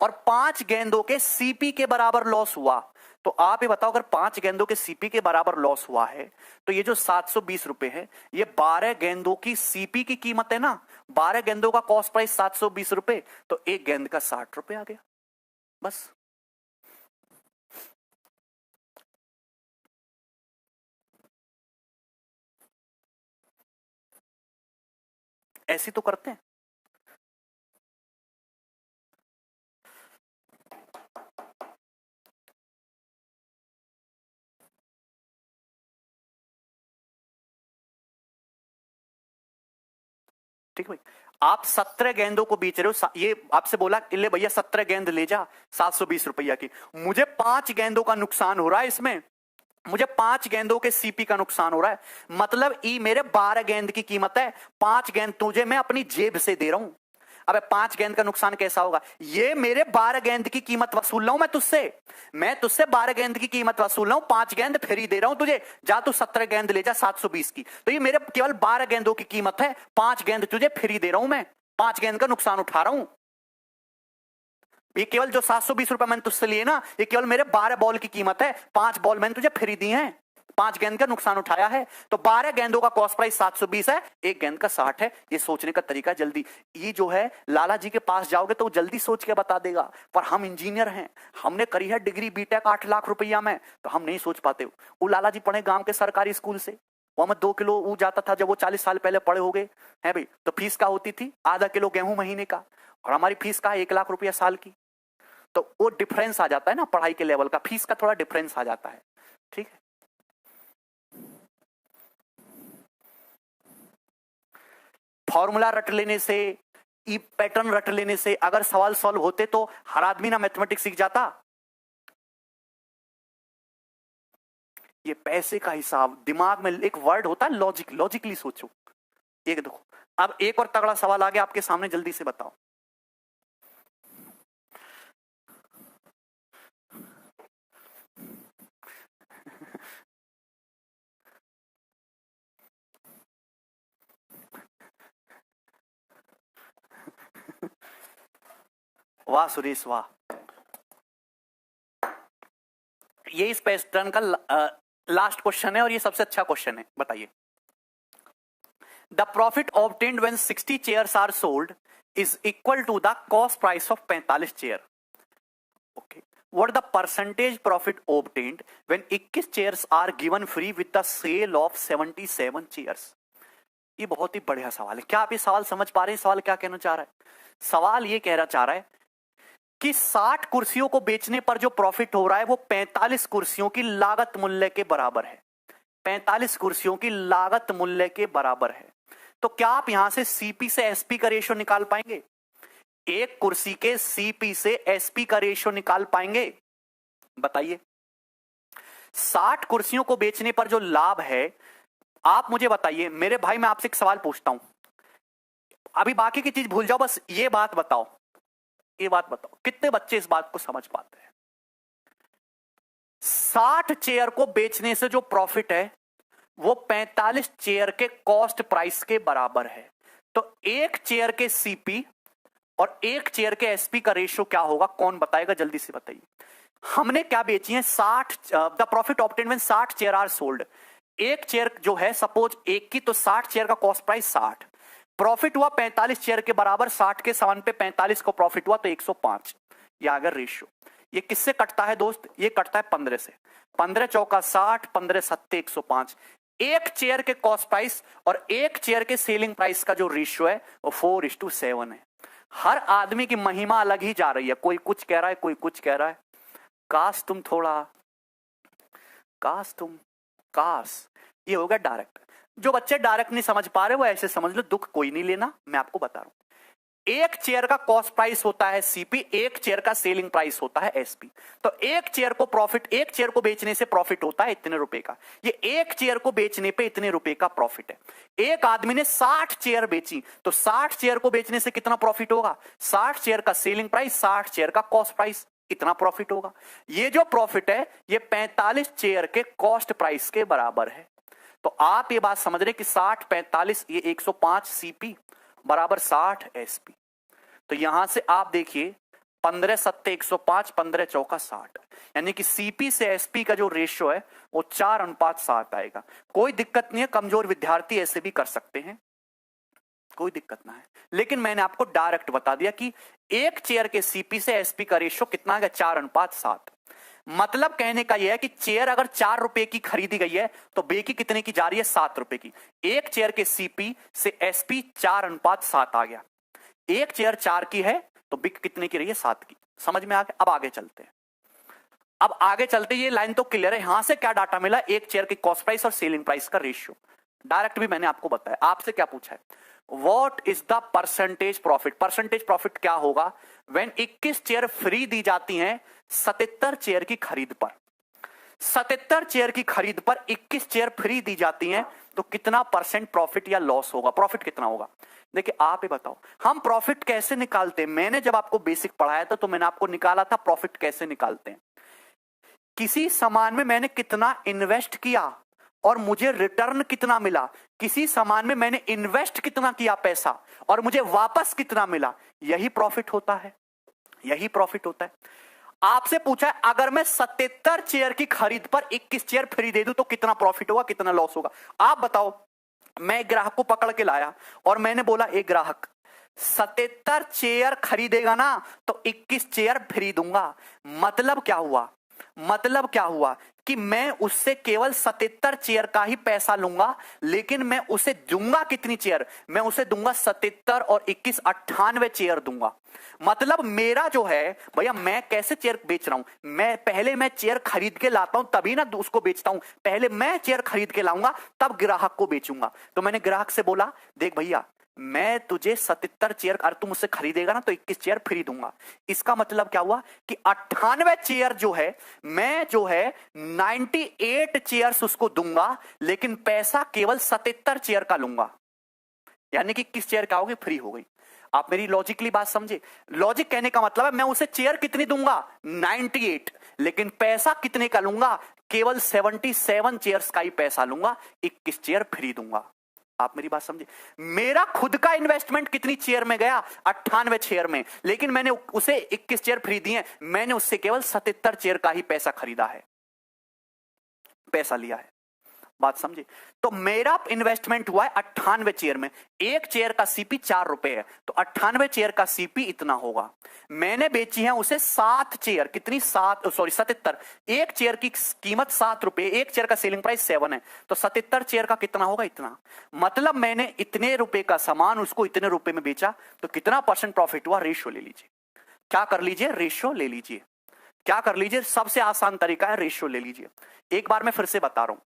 और 5 गेंदों के सीपी के बराबर लॉस हुआ, तो आप ये बताओ अगर 5 गेंदों के सीपी के बराबर लॉस हुआ है तो ये जो 720 रुपए है ये 12 गेंदों की सीपी की कीमत है ना, 12 गेंदों का कॉस्ट प्राइस 720 रुपए, तो एक गेंद का 60 रुपए आ गया, बस। ऐसी तो करते हैं। ठीक है भाई, आप 17 गेंदों को बेच रहे हो, ये आपसे बोला ले भैया 17 गेंद ले जा 720 रुपया की, मुझे 5 गेंदों का नुकसान हो रहा है इसमें, मुझे 5 गेंदों के सीपी का नुकसान हो रहा है, मतलब ई मेरे 12 गेंद की कीमत है, 5 गेंद तुझे मैं अपनी जेब से दे रहा हूं। अबे 5 गेंद का नुकसान कैसा होगा, ये मेरे 12 गेंद की कीमत वसूल रहा हूं मैं तुझसे 12 गेंद की कीमत वसूल रहा हूं, 5 गेंद फ्री दे रहा हूं तुझे, जा तू 17 गेंद ले जा 720 की, तो ये मेरे केवल 12 गेंदों की कीमत है, 5 गेंद तुझे फ्री दे रहा हूं मैं, 5 गेंद का नुकसान उठा रहा हूं। ये केवल जो 720 रुपए मैंने तुझसे लिए ना, ये केवल मेरे 12 बॉल की कीमत है, 5 बॉल मैंने तुझे फ्री दी है, 5 गेंद का नुकसान उठाया है, तो 12 गेंदों का कॉस्ट प्राइस 720 है, एक गेंद का 60 है। ये सोचने का तरीका जल्दी, ये जो है लाला जी के पास जाओगे तो वो जल्दी सोच के बता देगा, पर हम इंजीनियर हैं, हमने करी है डिग्री बीटेक 8 लाख रुपया में, तो हम नहीं सोच पाते। वो लाला जी पढ़े गांव के सरकारी स्कूल से, वो हमें 2 किलो वो जाता था जब वो 40 साल पहले पढ़े हो गए हैं भाई, तो फीस का होती थी आधा किलो गेहूं महीने का, और हमारी फीस का 1 लाख रुपया साल की, तो वो डिफरेंस आ जाता है ना, पढ़ाई के लेवल का, फीस का थोड़ा डिफरेंस आ जाता है। ठीक है, फॉर्मूला रट लेने से, ई पैटर्न रट लेने से अगर सवाल सॉल्व होते तो हर आदमी ना मैथमेटिक्स सीख जाता। ये पैसे का हिसाब, दिमाग में एक वर्ड होता है लॉजिक, लॉजिकली सोचो। एक देखो, अब एक और तगड़ा सवाल आ गया आपके सामने, जल्दी से बताओ। वाह सुरेश वाह, ये इस पैटर्न का लास्ट क्वेश्चन है और ये सबसे अच्छा क्वेश्चन है। बताइए, the profit obtained when 60 chairs are sold is equal to the cost price of 45 chair. Okay, what the percentage profit obtained when 21 chairs are given free with the sale of 77 chairs. ये बहुत ही बढ़िया सवाल है। क्या आप ये सवाल समझ पा रहे हैं? सवाल क्या कहना चाह रहा है? सवाल ये कहना चाह रहा है कि 60 कुर्सियों को बेचने पर जो प्रॉफिट हो रहा है वो 45 कुर्सियों की लागत मूल्य के बराबर है। 45 कुर्सियों की लागत मूल्य के बराबर है। तो क्या आप यहां से सीपी से एसपी का रेशियो निकाल पाएंगे? एक कुर्सी के सीपी से एसपी का रेशियो निकाल पाएंगे? बताइए। 60 कुर्सियों को बेचने पर जो लाभ है, आप मुझे बताइए। मेरे भाई, मैं आपसे एक सवाल पूछता हूं, अभी बाकी की चीज भूल जाओ, बस ये बात बताओ, ये बात बताओ, कितने बच्चे इस बात को समझ पाते हैं? 60 चेयर को बेचने से जो प्रॉफिट है वो 45 चेयर के कॉस्ट प्राइस के बराबर है। तो एक चेयर के सीपी और एक चेयर के एसपी का रेशियो क्या होगा? कौन बताएगा? जल्दी से बताइए। हमने क्या बेची है? 60, the profit obtained when 60 chair are sold. एक चेयर जो है सपोज एक की, तो 60 चेयर का कॉस्ट प्राइस 60, प्रॉफिट हुआ 45 चेयर के बराबर, 60 के 7 पे 45 को प्रॉफिट हुआ तो 105। ये अगर रेशियो, ये किससे कटता है दोस्त? ये कटता है 15 से। 15 चौका 60, 15 सत्ते 105। एक चेयर के कॉस्ट प्राइस और एक चेयर के सेलिंग प्राइस का जो रेशियो है वो 4:7 है। हर आदमी की महिमा अलग ही जा रही है, कोई कुछ कह रहा है, कोई कुछ कह रहा है। काश तुम थोड़ा, काश ये होगा डायरेक्ट। जो बच्चे डायरेक्ट नहीं समझ पा रहे वो ऐसे समझ लो, दुख कोई नहीं लेना, मैं आपको बता रहा हूं। एक चेयर का कॉस्ट प्राइस होता है सीपी, एक चेयर का सेलिंग प्राइस होता है एसपी। तो एक चेयर को प्रॉफिट, एक चेयर को बेचने से प्रॉफिट होता है इतने रुपए का, ये एक चेयर को बेचने पे इतने रुपए का प्रॉफिट है। एक आदमी ने 60 चेयर बेची, तो 60 चेयर को बेचने से कितना प्रॉफिट होगा? 60 चेयर का सेलिंग प्राइस, 60 चेयर का कॉस्ट प्राइस, इतना प्रॉफिट होगा। ये जो प्रॉफिट है ये 45 चेयर के कॉस्ट प्राइस के बराबर है। तो आप ये बात समझ रहे कि 60 45 ये 105 सीपी बराबर 60 एसपी। तो यहां से आप देखिए 15 सत्ते 105, 15 चौका 60, यानी कि सीपी से एसपी का जो रेशियो है वो 4:7 आएगा। कोई दिक्कत नहीं है, कमजोर विद्यार्थी ऐसे भी कर सकते हैं, कोई दिक्कत ना है। लेकिन मैंने आपको डायरेक्ट बता दिया कि एक चेयर के सीपी से एसपी का रेशियो कितना है? 4:7। मतलब कहने का यह है कि चेयर अगर 4 रुपए की खरीदी गई है तो बेकी कितने की जा रही है? 7 रुपए की। एक चेयर के सीपी से एसपी 4:7 आ गया। एक चेयर 4 की है तो बिक कितने की रही है? 7 की। समझ में आ गया? अब आगे चलते हैं। अब आगे चलते, ये लाइन तो क्लियर है। यहां से क्या डाटा मिला? एक चेयर की कॉस्ट प्राइस और सेलिंग प्राइस का रेशियो डायरेक्ट भी मैंने आपको बताया। आपसे क्या पूछा है? What is the percentage profit? Percentage profit क्या होगा व्हेन 21 चेयर फ्री दी जाती हैं 77 चेयर की खरीद पर। 77 चेयर की खरीद पर 21 चेयर फ्री दी जाती हैं तो कितना परसेंट प्रॉफिट या लॉस होगा? प्रॉफिट कितना होगा? देखिए आप ही बताओ, हम प्रॉफिट कैसे निकालते हैं? मैंने जब आपको बेसिक पढ़ाया था तो मैंने आपको निकाला था प्रॉफिट कैसे निकालते हैं। किसी सामान में मैंने कितना इन्वेस्ट किया और मुझे रिटर्न कितना मिला। किसी सामान में मैंने इन्वेस्ट कितना किया पैसा और मुझे वापस कितना मिला, यही प्रॉफिट होता है। यही प्रॉफिट होता है। आपसे पूछा है अगर मैं 77 चेयर की खरीद पर 21 चेयर फ्री दे दूं तो कितना प्रॉफिट होगा, कितना लॉस होगा? आप बताओ। मैं एक ग्राहक को पकड़ के लाया और मैंने बोला एक ग्राहक 77 चेयर खरीदेगा ना तो 21 चेयर फ्री दूंगा। मतलब क्या हुआ? मतलब क्या हुआ कि मैं उससे केवल 77 चेयर का ही पैसा लूंगा, लेकिन मैं उसे दूंगा कितनी चेयर? मैं उसे दूंगा 77 और 21 98 चेयर दूंगा। मतलब मेरा जो है भैया, मैं कैसे चेयर बेच रहा हूं? मैं चेयर खरीद के लाता हूं तभी ना उसको बेचता हूं। पहले मैं चेयर खरीद के लाऊंगा तब ग्राहक को बेचूंगा। तो मैंने ग्राहक से बोला देख भैया, मैं तुझे 77 चेयर, अगर तुम मुझसे खरीदेगा ना तो 21 चेयर फ्री दूंगा। इसका मतलब क्या हुआ कि 98 चेयर जो है, मैं जो है 98 चेयर्स उसको दूंगा, लेकिन पैसा केवल 77 चेयर का लूंगा। यानी कि किस चेयर का होगी? फ्री हो गई। आप मेरी लॉजिकली बात समझे? लॉजिक कहने का मतलब है मैं उसे चेयर कितनी दूंगा? 98, लेकिन पैसा कितने का लूंगा? केवल 77 चेयर्स का ही पैसा लूंगा, 21 चेयर फ्री दूंगा। आप मेरी बात समझे? मेरा खुद का इन्वेस्टमेंट कितनी चेयर में गया? 98 चेयर में, लेकिन मैंने उसे 21 चेयर फ्री दिए। मैंने उससे केवल 77 चेयर का ही पैसा खरीदा है, पैसा लिया है। बात समझे? तो मेरा इन्वेस्टमेंट हुआ है 98 चेयर में। एक चेयर का सीपी 4 रुपए है तो 98 चेयर का सीपी इतना होगा। मैंने बेची है उसे 7 चेयर, कितनी? 77। एक चेयर की कीमत 7 रुपए, एक चेयर का सेलिंग प्राइस 7 है तो 77 चेयर का कितना होगा? इतना। मतलब मैंने इतने रुपए का सामान उसको इतने रुपए में बेचा तो कितना परसेंट प्रॉफिट हुआ? रेशियो ले लीजिए। क्या कर लीजिए? रेशियो ले लीजिए। क्या कर लीजिए? सबसे आसान तरीका है, रेशियो ले लीजिए। एक बार मैं फिर से बता रहा हूं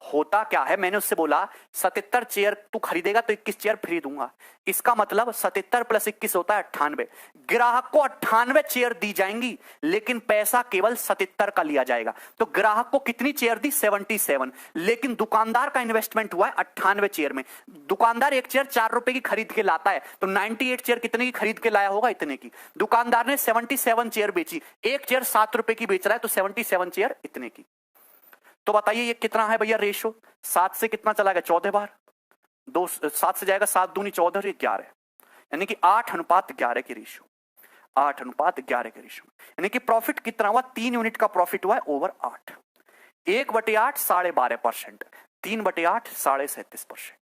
होता क्या है। मैंने उससे बोला 77 चेयर तू खरीदेगा तो 21 चेयर फ्री दूंगा। इसका मतलब 77 + 21 होता है 98। ग्राहक को 98 चेयर दी जाएंगी, लेकिन पैसा केवल 77 का लिया जाएगा। तो ग्राहक को कितनी चेयर दी? 77। लेकिन दुकानदार का इन्वेस्टमेंट हुआ है 98 चेयर में। दुकानदार एक चेयर 4 रुपए की खरीद के लाता है तो 98 चेयर कितने की खरीद के लाया होगा? इतने की। दुकानदार ने 77 चेयर बेची, एक चेयर 7 रुपए की बेच रहा है तो 77 चेयर इतने की। तो बताइए ये कितना है भैया रेशो? 7 से कितना चला गया? 14 बार। 7 से जाएगा 7 दूनी 14 और 11, यानी कि 8:11 की रेशो। 8:11 के रेशो, यानी कि प्रॉफिट कितना हुआ? 3 यूनिट का प्रॉफिट हुआ है ओवर 8। 1/8 12.5%, 3/8 37.5%।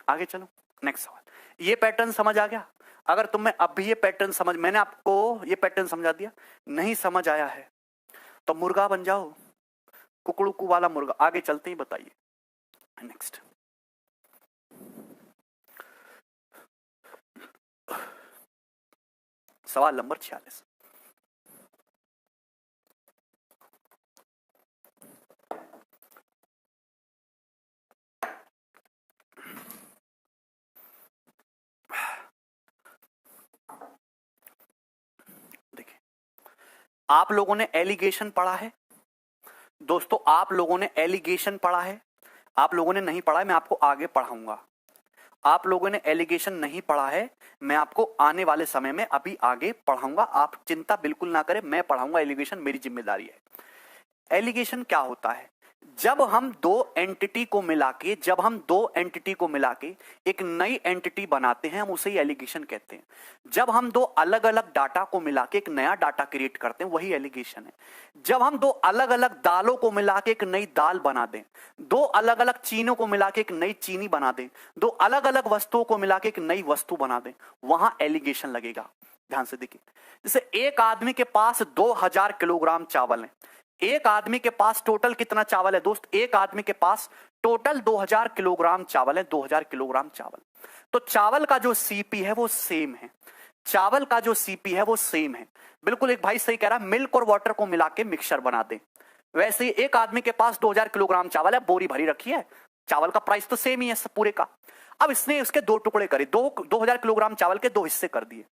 आगे चलो, नेक्स्ट सवाल। ये पैटर्न समझ आ गया? अगर तुम्हें अब भी ये पैटर्न समझ, मैंने आपको ये पैटर्न समझा दिया, नहीं समझ आया है तो मुर्गा बन जाओ, कुकड़ू वाला मुर्गा। आगे चलते ही बताइए नेक्स्ट। सवाल नंबर 46। देखिए, आप लोगों ने एलिगेशन पढ़ा है दोस्तों, आप लोगों ने एलिगेशन पढ़ा है। आप लोगों ने नहीं पढ़ा है, मैं आपको आगे पढ़ाऊंगा। आप लोगों ने एलिगेशन नहीं पढ़ा है, मैं आपको आने वाले समय में अभी आगे पढ़ाऊंगा। आप चिंता बिल्कुल ना करें, मैं पढ़ाऊंगा एलिगेशन, मेरी जिम्मेदारी है। एलिगेशन क्या होता है? जब हम दो एंटिटी को मिला के एक नई एंटिटी बनाते हैं, हम उसे ही एलिगेशन कहते हैं। जब हम दो अलग अलग डाटा को मिला के एक नया डाटा क्रिएट करते हैं, वही एलिगेशन है। जब हम दो अलग अलग दालों को मिला के एक नई दाल बना दें, दो अलग अलग चीनों को मिला के एक नई चीनी बना दें, दो अलग अलग वस्तुओं को मिला के एक नई वस्तु बना दें, वहां एलिगेशन लगेगा। ध्यान से देखिए, जैसे एक आदमी के पास 2000 किलोग्राम चावल है। एक आदमी के पास टोटल कितना चावल है दोस्त? एक आदमी के पास टोटल 2000 किलोग्राम चावल है, 2000 किलोग्राम चावल। तो चावल का जो सीपी है वो सेम है, चावल का जो सीपी है वो सेम है। बिल्कुल एक भाई सही कह रहा है, मिल्क और वाटर को मिला के मिक्सचर बना दे। वैसे ही एक आदमी के पास 2000 किलोग्राम चावल है, बोरी भरी रखी है, चावल का प्राइस तो सेम ही है सब पूरे का। अब इसने उसके दो टुकड़े करे, 2000 किलोग्राम चावल के दो हिस्से कर दिए,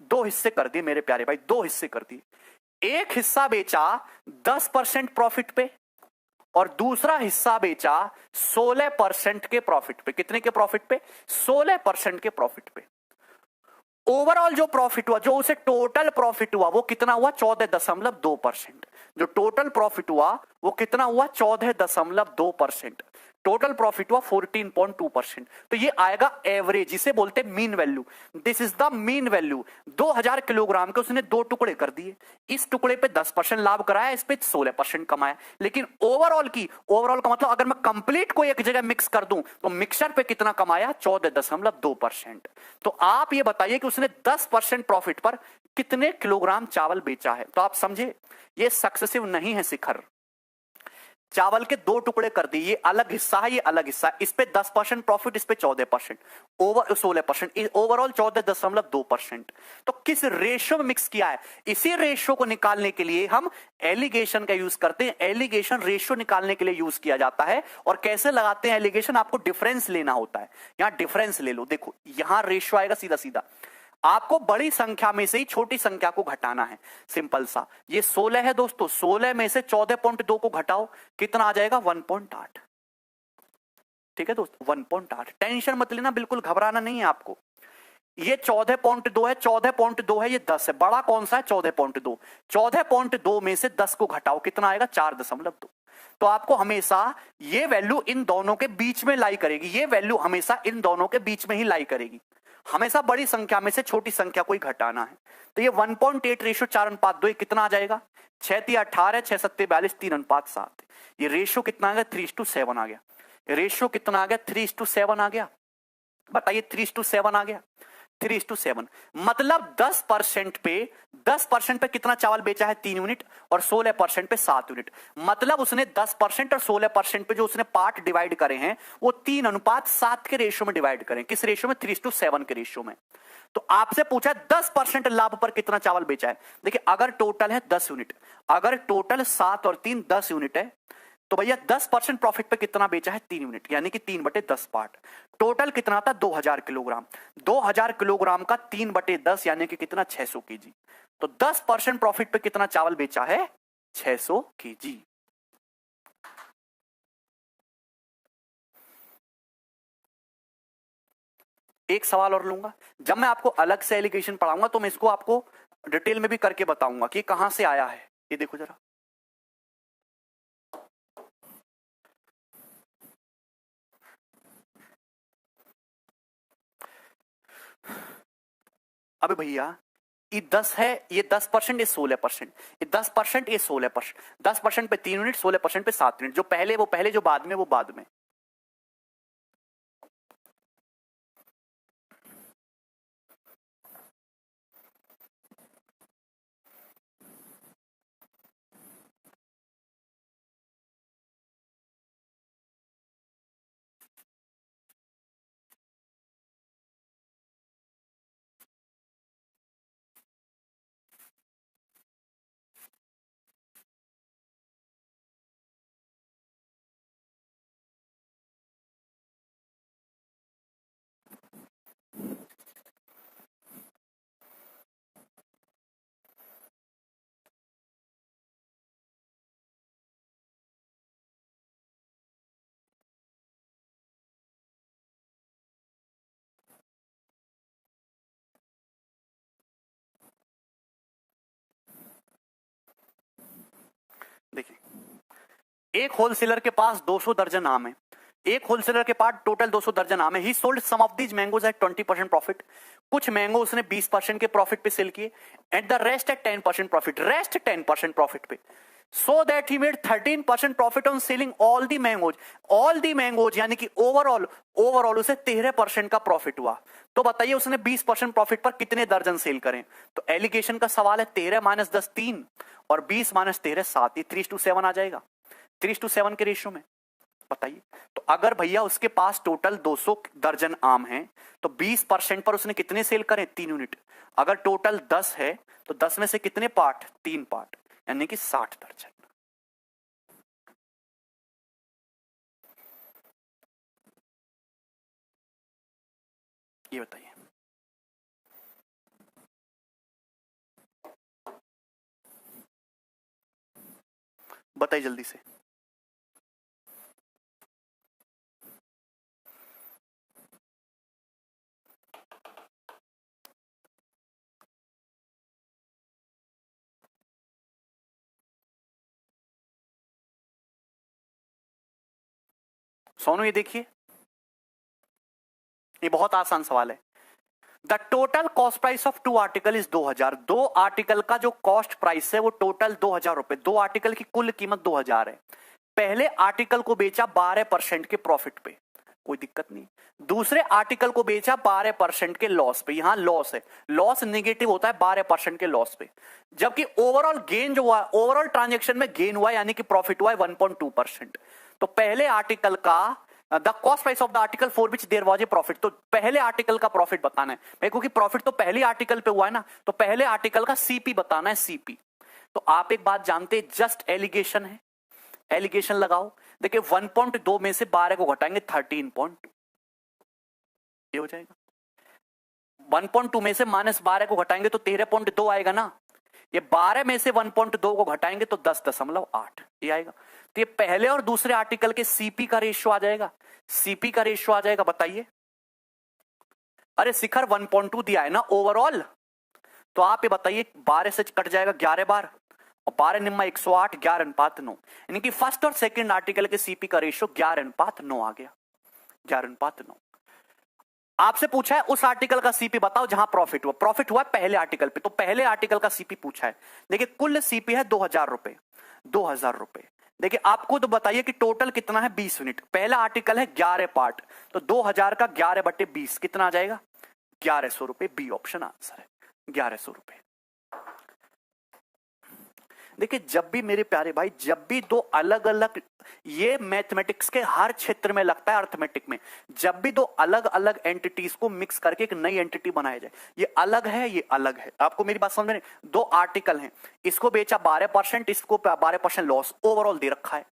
दो हिस्से कर दिए मेरे प्यारे भाई, दो हिस्से कर दिए। एक हिस्सा बेचा 10% प्रॉफिट पे और दूसरा हिस्सा बेचा 16% के प्रॉफिट पे। कितने के प्रॉफिट पे? 16% के प्रॉफिट पे। ओवरऑल जो प्रॉफिट हुआ, जो उसे टोटल प्रॉफिट हुआ, वो कितना हुआ? 14.2%। जो टोटल प्रॉफिट हुआ वो कितना हुआ? 14.2%। टोटल प्रॉफिट हुआ 14.2%। तो ये आएगा एवरेज, जिसे बोलते हैं mean value. This is the mean value. 2000 kilogram के उसने दो टुकड़े कर दिए, इस टुकड़े पे 10% लाभ कराया, इस पे 16% कमाया। लेकिन ओवरऑल का मतलब अगर मैं कंप्लीट को एक जगह मिक्स कर दूं तो मिक्सचर पे कितना कमाया? 14.2%। तो आप ये बताइए कि उसने 10% प्रॉफिट पर कितने किलोग्राम चावल बेचा है। तो आप समझे, ये सक्सेसिव नहीं है शिखर। चावल के दो टुकड़े कर दिए, ये अलग हिस्सा है, ये अलग हिस्सा है। इस पे 10% प्रॉफिट, इस पे 14%, ओवर 16%, ओवरऑल 14.2%। तो किस रेशियो में मिक्स किया है? इसी रेशियो को निकालने के लिए हम एलिगेशन का यूज करते हैं। एलिगेशन रेशियो निकालने के लिए यूज किया जाता है। और कैसे लगाते हैं एलिगेशन? आपको डिफरेंस लेना होता है। यहां डिफरेंस ले लो, देखो यहां रेशियो आएगा सीधा सीधा। आपको बड़ी संख्या में से ही छोटी संख्या को घटाना है, सिंपल सा। ये 16 है दोस्तों, 16 में से 14.2 को घटाओ, कितना आ जाएगा? 1.8। ठीक है दोस्त, 1.8। टेंशन मत लेना, बिल्कुल घबराना नहीं है आपको। ये 14.2 है, 14.2 है, ये 10 है। बड़ा कौन सा है? 14.2। 14.2 में से 10 को घटाओ, कितना आएगा? 4.2। तो आपको हमेशा ये वैल्यू इन दोनों के बीच में लाई करेगी, ये वैल्यू हमेशा इन दोनों के बीच में ही लाई करेगी। हमेशा बड़ी संख्या में से छोटी संख्या को ही घटाना है। तो ये 1.8 रेशियो 4:2 कितना आ जाएगा? 6×3 = 18, 6×7 = 42, 3:7। ये रेशियो कितना आ गया? 3:7 आ गया। रेशियो कितना आ गया? 3:7 आ गया। बताइए, 3:7 आ गया। 3:7 मतलब 10% पे कितना चावल बेचा है? 3 यूनिट। और 16% पे 7 यूनिट। मतलब उसने 10% और 16% पे जो उसने पार्ट डिवाइड करे हैं वो 3:7 के रेशियो में डिवाइड करें। किस रेशियो में? 3:7 के रेशियो में। तो आपसे पूछा 10% लाभ पर कितना चावल बेचा है। देखिए, अगर टोटल है 10 यूनिट, अगर टोटल 7 और 3 10 यूनिट है, तो भैया 10% प्रॉफिट पे कितना बेचा है? 3 यूनिट, यानी कि 3/10 पार्ट। टोटल कितना था? 2000 किलोग्राम। 2000 किलोग्राम का 3/10 यानी कि कितना? 600 केजी। तो 10% प्रॉफिट पे कितना चावल बेचा है? 600 केजी। एक सवाल और लूंगा। जब मैं आपको अलग से एलिगेशन पढ़ाऊंगा तो मैं इसको आपको डिटेल में भी करके बताऊंगा कि कहां से आया है। ये देखो जरा, अबे भैया ये 10 है, ये 10%, ये 16%, ये 10%, ये 16%। 10% पे 3 यूनिट, 16% पे 7 यूनिट। जो पहले वो पहले, जो बाद में वो बाद में। देखिए, एक होलसेलर के पास 200 दर्जन आम है, एक होलसेलर के पास टोटल 200 दर्जन आम है। He sold some of these mangoes at 20% profit, कुछ मैंगो उसने 20% के प्रॉफिट पे सेल किए, and the rest at 10% profit, rest 10% profit पे, so that he made 13% profit on selling all the mangoes. All the mangoes यानी कि overall उसे 13% का प्रॉफिट हुआ। तो बताइए उसने 20% प्रॉफिट पर कितने दर्जन सेल करें? तो एलिगेशन का सवाल है 13 माइनस 10 3 और 20 माइनस 13 7, ये 3:7 आ जाएगा, 3:7 के रेशियो में। बताइए, तो अगर भैया उसके पास टोटल 200 दर्जन आम है तो 20% पर उसने कितने सेल करें? 3 यूनिट। अगर टोटल 10 है तो 10 में से कितने पार्ट? 3 पार्ट, यानी कि 60 दर्जन। ये बताइए, बताइए जल्दी से। सोनू ये देखिए, ये बहुत आसान सवाल है। The total cost price of 2 article is 2000। 2 article का जो कॉस्ट प्राइस है वो टोटल 2000 रुपए, 2 आर्टिकल की कुल कीमत 2000 है। पहले आर्टिकल को बेचा 12% के प्रॉफिट पे, कोई दिक्कत नहीं। दूसरे आर्टिकल को बेचा 12% के लॉस पे, यहां लॉस है, लॉस नेगेटिव होता है 12% के लॉस पे। जबकि ओवरऑल गेन जो हुआ, ओवरऑल ट्रांजेक्शन में गेन हुआ यानी कि प्रॉफिट हुआ है 1.2%। तो पहले आर्टिकल का the cost price of the article for which there was a profit, तो पहले आर्टिकल का प्रॉफिट बताना है भाई, क्योंकि प्रॉफिट तो पहले आर्टिकल पे हुआ है ना, तो पहले आर्टिकल का सीपी बताना है, सीपी। तो आप एक बात जानते हैं, जस्ट एलिगेशन है, एलिगेशन लगाओ। देखिए 1.2 में से 12 को घटाएंगे 13. ये हो जाएगा। 1.2 में से -12 को घटाएंगे तो 13.2 आएगा ना। ये 12 में से 1.2 को घटाएंगे तो 10.8 ये आएगा। तो ये पहले और दूसरे आर्टिकल के सीपी का रेशियो आ जाएगा, सीपी का रेशियो आ जाएगा। बताइए, अरे शिखर 1.2 दिया है ना ओवरऑल, तो आप ये बताइए 12 से कट जाएगा 11 बार, और 12 निम्मा 108, 11:9, यानी कि फर्स्ट और सेकंड आर्टिकल के सीपी का रेशियो 11:9 आ गया, 11:9। आपसे पूछा है उस आर्टिकल का सीपी बताओ जहां प्रॉफिट हुआ, प्रॉफिट हुआ पहले आर्टिकल पे, तो पहले आर्टिकल का सीपी पूछा है। देखिए कुल सीपी है 2000 रुपए, 2000 रुपए। देखिए आपको तो बताइए कि टोटल कितना है? 20 यूनिट। पहला आर्टिकल है 11 पार्ट, तो 2000 का 11/20 कितना आ जाएगा? 1100 रुपए। बी ऑप्शन आंसर है, 1100 रुपए। देखिए जब भी मेरे प्यारे भाई, जब भी दो अलग अलग, ये मैथमेटिक्स के हर क्षेत्र में लगता है, अर्थमेटिक में, जब भी दो अलग अलग एंटिटीज को मिक्स करके एक नई एंटिटी बनाया जाए, ये अलग है, ये अलग है। आपको मेरी बात समझ में नहीं? दो आर्टिकल हैं, इसको बेचा 12%, इसको 12% लॉस ओवरऑल दे रखा है,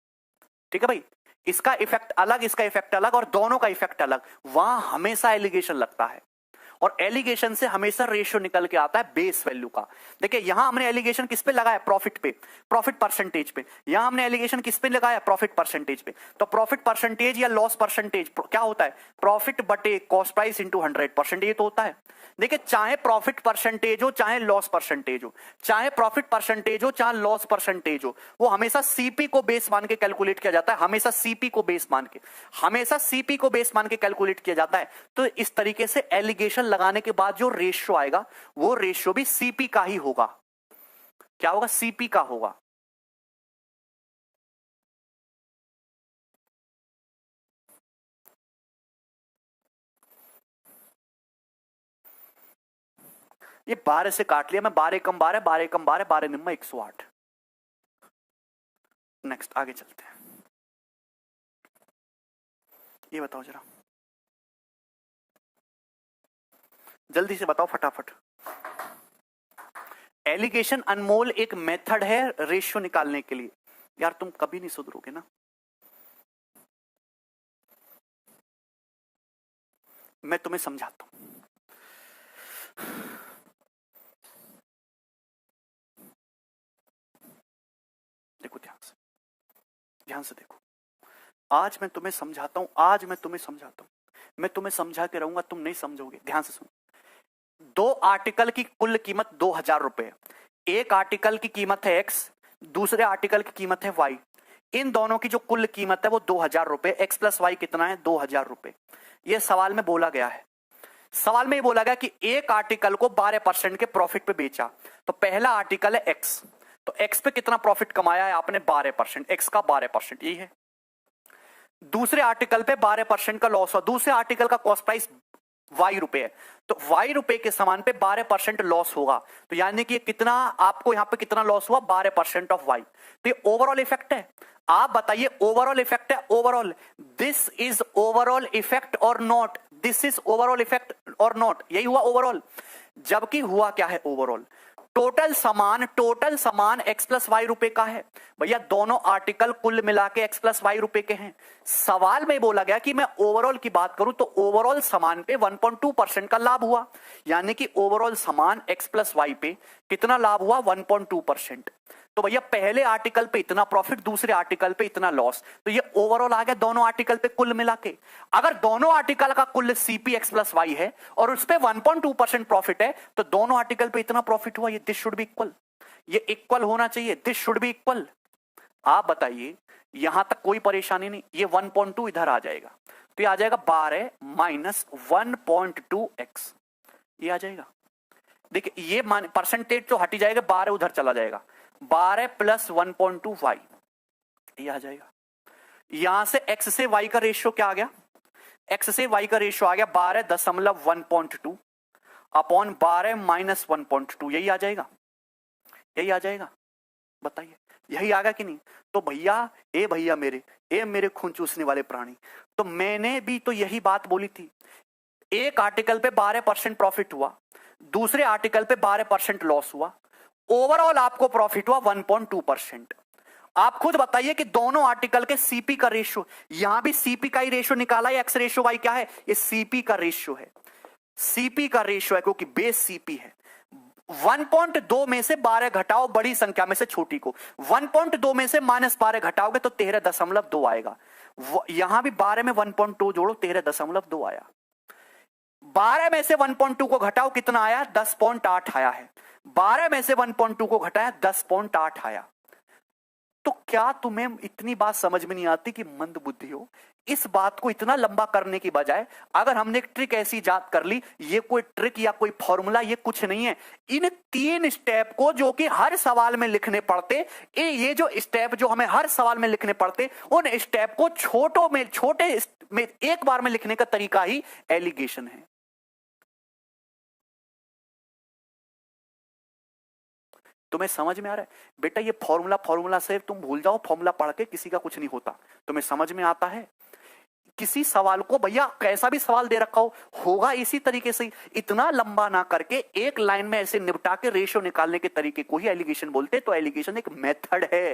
ठीक है भाई। इसका इफेक्ट अलग, इसका इफेक्ट अलग, और दोनों का इफेक्ट अलग, वहां हमेशा एलिगेशन लगता है। और एलिगेशन से हमेशा रेशियो निकल के आता है बेस वैल्यू का। देखिए यहां हमने एलिगेशन किस पे लगाया? प्रॉफिट पे, प्रॉफिट परसेंटेज पे। यहां हमने एलिगेशन किस पे लगाया? प्रॉफिट परसेंटेज पे। तो प्रॉफिट परसेंटेज या लॉस परसेंटेज क्या होता है? प्रॉफिट बटे कॉस्ट प्राइस इंटू 100%, ये तो होता है। देखिए चाहे प्रॉफिट परसेंटेज हो, चाहे लॉस परसेंटेज हो, चाहे प्रॉफिट परसेंटेज हो, चाहे लॉस परसेंटेज हो, वो हमेशा सीपी को बेस मान के कैलकुलेट किया जाता है, हमेशा सीपी को बेस मान के, हमेशा सीपी को बेस मान के कैलकुलेट किया जाता है। तो इस तरीके से एलिगेशन लगाने के बाद जो रेशियो आएगा वो रेशियो भी सीपी का ही होगा। क्या होगा? सीपी का होगा। ये 12 से काट लिया मैं, 12 कम 12, 12 कम 12, 12 निम्मा 108। नेक्स्ट आगे चलते हैं। ये बताओ जरा, जल्दी से बताओ फटाफट। एलिगेशन अनमोल एक मेथड है रेशियो निकालने के लिए। यार तुम कभी नहीं सुधरोगे ना। मैं तुम्हें समझाता हूं, देखो ध्यान से देखो। आज मैं तुम्हें समझाता हूं, आज मैं तुम्हें समझाता हूं, मैं तुम्हें समझा के रहूंगा, तुम नहीं समझोगे। ध्यान से सुनो। दो आर्टिकल की कुल कीमत 2000 रुपए, एक आर्टिकल की कीमत है एक्स, दूसरे आर्टिकल की कीमत है वाई। इन दोनों की जो कुल कीमत है वो 2000 रुपए, एक्स प्लस वाई कितना है 2000 रुपए। ये सवाल में बोला गया है। सवाल में ये बोला गया कि एक आर्टिकल को 12% के प्रॉफिट पे बेचा। तो पहला आर्टिकल है एक्स, तो एक्स पे कितना प्रॉफिट कमाया है आपने 12%, एक्स का 12% यही है। दूसरे आर्टिकल पे 12% का लॉस हुआ, दूसरे आर्टिकल का कॉस्ट प्राइस वाई रुपए है, तो वाई रुपए के सामान पे 12% लॉस होगा। तो यानी कि कितना आपको यहां पे कितना लॉस हुआ 12% ऑफ वाई। तो ये ओवरऑल इफेक्ट है। आप बताइए ओवरऑल इफेक्ट है, overall this is overall effect और not, this is overall effect और नॉट, यही हुआ ओवरऑल। जबकि हुआ क्या है ओवरऑल, टोटल समान एक्स प्लस वाई रुपए का है। भैया दोनों आर्टिकल कुल मिला के एक्स प्लस वाई रुपए के हैं। सवाल में बोला गया कि मैं ओवरऑल की बात करूं तो ओवरऑल समान पे 1.2% का लाभ हुआ, यानी कि ओवरऑल समान एक्स प्लस वाई पे कितना लाभ हुआ 1.2%। तो भैया पहले आर्टिकल पे इतना प्रॉफिट, दूसरे आर्टिकल पे इतना लॉस, तो ये ओवरऑल आ गया दोनों आर्टिकल पे कुल मिला के। अगर दोनों आर्टिकल का कुल सीपी एक्स प्लस वाई है और उस पे 1.2% प्रॉफिट है, तो दोनों आर्टिकल पे इतना प्रॉफिट हुआ, ये दिस शुड बी इक्वल, ये इक्वल होना चाहिए, दिस शुड बी इक्वल। आप बताइए यहां तक कोई परेशानी नहीं, ये 1.2 इधर आ जाएगा, तो ये आ जाएगा 12 माइनस 1.2x, ये आ जाएगा। देखिए ये परसेंटेज तो हट जाएगा, 12 उधर चला जाएगा, 12 प्लस 1.2 वाई, ये आ जाएगा। यहां से x से y का रेशियो क्या आ गया, x से y का रेशियो आ गया 12.1.2 अपॉन 12 माइनस 1.2, यही आ जाएगा, यही आ जाएगा। बताइए यही आ गया कि नहीं। तो भैया मेरे खून चूसने वाले प्राणी, तो मैंने भी तो यही बात बोली थी। एक आर्टिकल पे 12% प्रॉफिट हुआ, दूसरे आर्टिकल पे 12% लॉस हुआ, ओवरऑल आपको प्रॉफिट हुआ 1.2%। आप खुद बताइए कि दोनों आर्टिकल के सीपी का रेशियो, यहां भी सीपी का ही रेशियो निकाला है, एक्स रेशियो वाई क्या है, ये सीपी का रेशियो है, सीपी का रेशियो है क्योंकि बेस सीपी है। 1.2 में से 12 घटाओ बड़ी संख्या में से छोटी को, 1.2 में से -12 घटाओगे तो 13.2 आएगा। यहां भी 12 में 1.2 जोड़ो 13.2 आया। 12 में से 1.2 को घटाओ कितना आया 10.8 आया है, 12 में से 1.2 को घटाया 10.8 आया। तो क्या तुम्हें इतनी बात समझ में नहीं आती कि मंद बुद्धि हो। इस बात को इतना लंबा करने की बजाय अगर हमने एक ट्रिक ऐसी इजाद कर ली, ये कोई ट्रिक या कोई फॉर्मूला ये कुछ नहीं है, इन 3 स्टेप को जो कि हर सवाल में लिखने पड़ते, ये जो स्टेप जो हमें हर सवाल में लिखने पड़ते, उन स्टेप को छोटे में एक बार में लिखने का तरीका ही एलिगेशन है। तुम्हें समझ में आ रहा है बेटा, ये फॉर्मूला से तुम भूल जाओ, फॉर्मूला पढ़ के किसी का कुछ नहीं होता। तुम्हें समझ में आता है किसी सवाल को, भैया कैसा भी सवाल दे रखा होगा इसी तरीके से, इतना लंबा ना करके एक लाइन में ऐसे निपटा के रेशियो निकालने के तरीके को ही एलिगेशन बोलते। तो एलिगेशन एक मेथड है।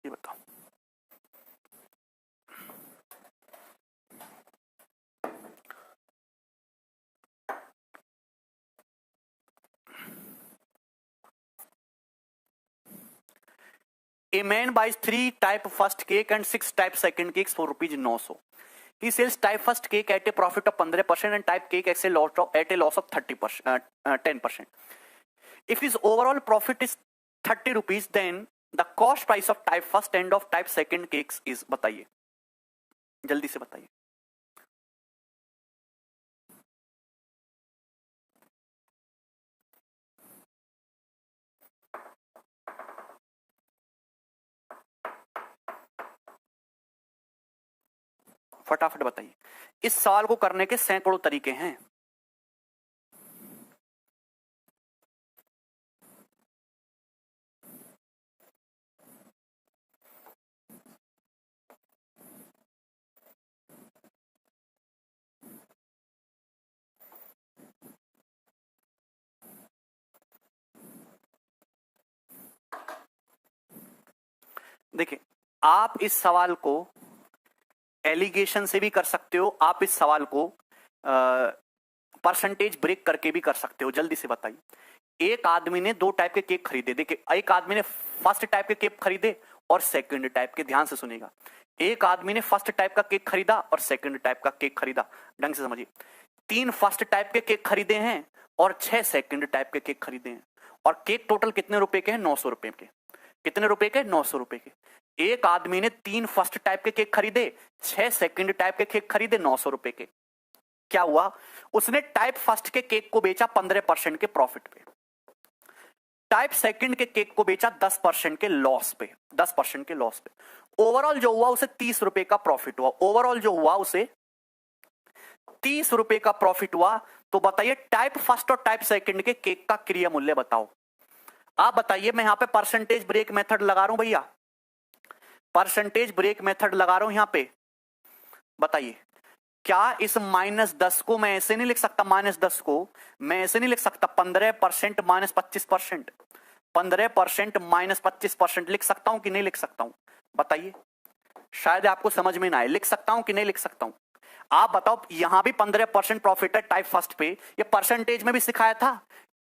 ये बताओ A man buys 3 type first cake and 6 type second cakes for ₹900. He sells type first cake at a profit of 15% and type cake at a loss of 10%. If his overall profit is ₹30, then the cost price of type first and of type second cakes is, बताइए जल्दी से बताइए। फटाफट बताइए। इस सवाल को करने के सैकड़ों तरीके हैं। देखिए आप इस सवाल को एलिगेशन से भी कर सकते हो, आप इस सवाल को परसेंटेज ब्रेक करके भी कर सकते हो। जल्दी से बताइए। एक आदमी ने 2 टाइप के केक खरीदे। देखिए एक आदमी ने फर्स्ट टाइप के केक खरीदे और सेकंड टाइप के। ध्यान से सुनिएगा, एक आदमी ने फर्स्ट टाइप का केक खरीदा और सेकंड टाइप का केक खरीदा। ढंग से समझिए, 3 फर्स्ट टाइप के केक खरीदे हैं और 6 सेकंड टाइप के केक खरीदे हैं, और केक टोटल कितने रुपए के हैं? 900 रुपए के। कितने रुपए के? 900 रुपए के। एक आदमी ने 3 फर्स्ट टाइप के केक खरीदे, 6 सेकंड टाइप के केक खरीदे 900 रुपए के। क्या हुआ? उसने टाइप फर्स्ट के केक को बेचा 15% के प्रॉफिट पे, टाइप सेकंड के केक को बेचा 10% के लॉस पे, 10% के लॉस पे। ओवरऑल जो हुआ उसे 30 रुपए का प्रॉफिट हुआ। ओवरऑल जो हुआ उसे 30 रुपए का प्रॉफिट हुआ। तो बताइए टाइप फर्स्ट और टाइप सेकंड के केक का क्रिया मूल्य बताओ। आप बताइए, मैं यहां पे परसेंटेज ब्रेक मेथड लगा रहा हूं भैया, परसेंटेज ब्रेक मेथड लगा रहा हूं यहां पे। बताइए, क्या इस -10 को मैं ऐसे नहीं लिख सकता? -10 को मैं ऐसे नहीं लिख सकता 15% -25%, 15% -25% लिख सकता हूं कि नहीं लिख सकता हूं? बताइए, शायद आपको समझ में ना आए। लिख सकता हूं कि नहीं लिख सकता हूं? आप बताओ। यहां भी 15% प्रॉफिट है टाइप फर्स्ट पे, ये परसेंटेज में भी सिखाया था।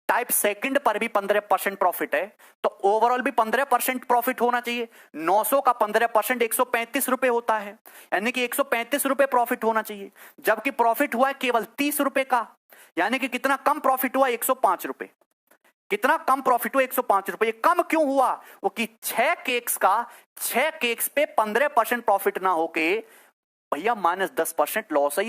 टाइप सेकंड पर भी 15% प्रॉफिट है, तो ओवरऑल भी 15% प्रॉफिट होना चाहिए। 900 का 15% 135 रुपए होता है, यानी कि 135 रुपए प्रॉफिट होना चाहिए, जबकि प्रॉफिट हुआ है केवल 30 रुपए का। यानी कि कितना कम प्रॉफिट हुआ? 105 रुपए। कितना कम प्रॉफिट हुआ? 105 रुपए। कम क्यों हुआ? वो कि 6 केक्स का 6 केक्स पे 15% प्रॉफिट ना होके भैया -10% लॉस है।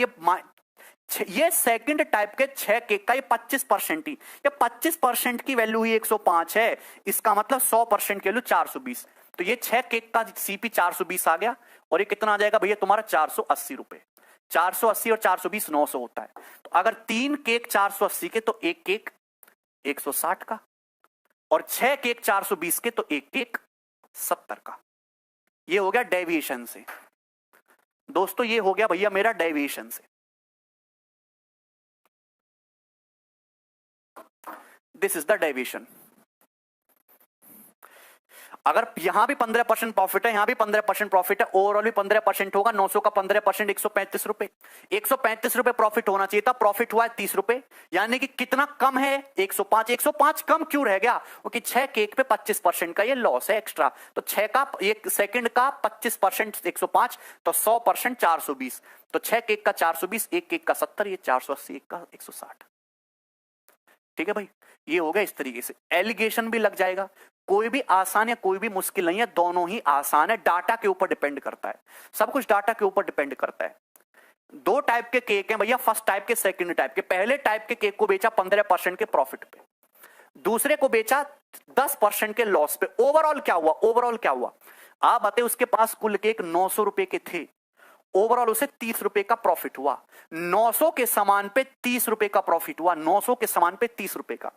ये सेकंड टाइप के 6 केक का ये 25% ही, ये 25% की वैल्यू ही 105 है। इसका मतलब 100% की वैल्यू 420। तो ये 6 केक का सीपी 420 आ गया, और ये कितना आ जाएगा भैया तुम्हारा? 480 रुपए। 480 और 420 900 होता है। तो अगर 3 केक 480 के तो एक केक 160 का, और 6 केक 420 के तो एक केक 70 का। ये हो गया डेविएशन से दोस्तों, ये हो गया भैया मेरा डेविएशन से। This is the deviation. अगर यहां भी 15% प्रॉफिट है, यहां भी 15% प्रॉफिट है, ओवरऑल भी 15% होगा। 900 का 15% 135 रुपए, 135 रुपए प्रॉफिट होना चाहिए था, प्रॉफिट हुआ है 30 रुपए। यानी कि कितना कम है? 105। 105 कम क्यों रह गया? क्योंकि 6 केक पे 25% का ये लॉस है एक्स्ट्रा। तो 6 का एक सेकंड का 25% 105, तो 100% 420। तो 6 केक का 420, एक केक का 70, ये 480, एक का 160। ठीक है भाई, ये हो गया इस तरीके से। एलिगेशन भी लग जाएगा। कोई भी आसान या कोई भी मुश्किल नहीं है, दोनों ही आसान है। डाटा के ऊपर डिपेंड करता है, सब कुछ डाटा के ऊपर डिपेंड करता है। 2 टाइप के केक हैं भैया, फर्स्ट टाइप के, सेकंड टाइप के। पहले टाइप के केक को बेचा 15% के प्रॉफिट पे, दूसरे को बेचा 10% के लॉस पे। ओवरऑल क्या हुआ? ओवरऑल क्या हुआ? आप बताइए, उसके पास कुल केक 900 रुपए के थे, ओवरऑल उसे 30 रुपए का प्रॉफिट हुआ। 900 के समान पे 30 रुपए का प्रॉफिट हुआ। 900 के समान पे 30 रुपए का,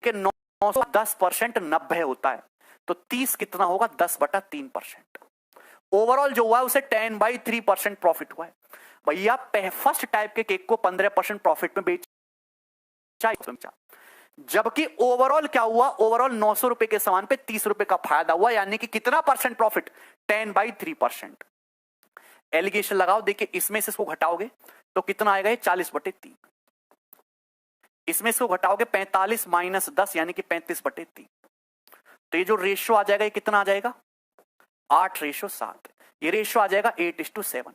कि 900 10% 90 होता है, तो 30 कितना होगा? 10/3%। ओवरऑल जो हुआ है उसे 10/3% प्रॉफिट हुआ है। भैया फर्स्ट टाइप के केक को 15% प्रॉफिट में बेचा, जबकि ओवरऑल क्या हुआ? ओवरऑल 900 रुपए के समान पे 30 रुपए का फायदा हुआ, यानी कि कितना परसेंट प्रॉफिट? 10/3%। एलिगेशन लगाओ, देखिए इसमें से इसको घटाओगे तो कितना आएगा? ये 40/3। इसमें से घटाओगे 45 - 10 यानी कि 35/3। तो ये जो रेशियो आ जाएगा ये कितना आ जाएगा? 8:7। ये रेशियो आ जाएगा 8:7।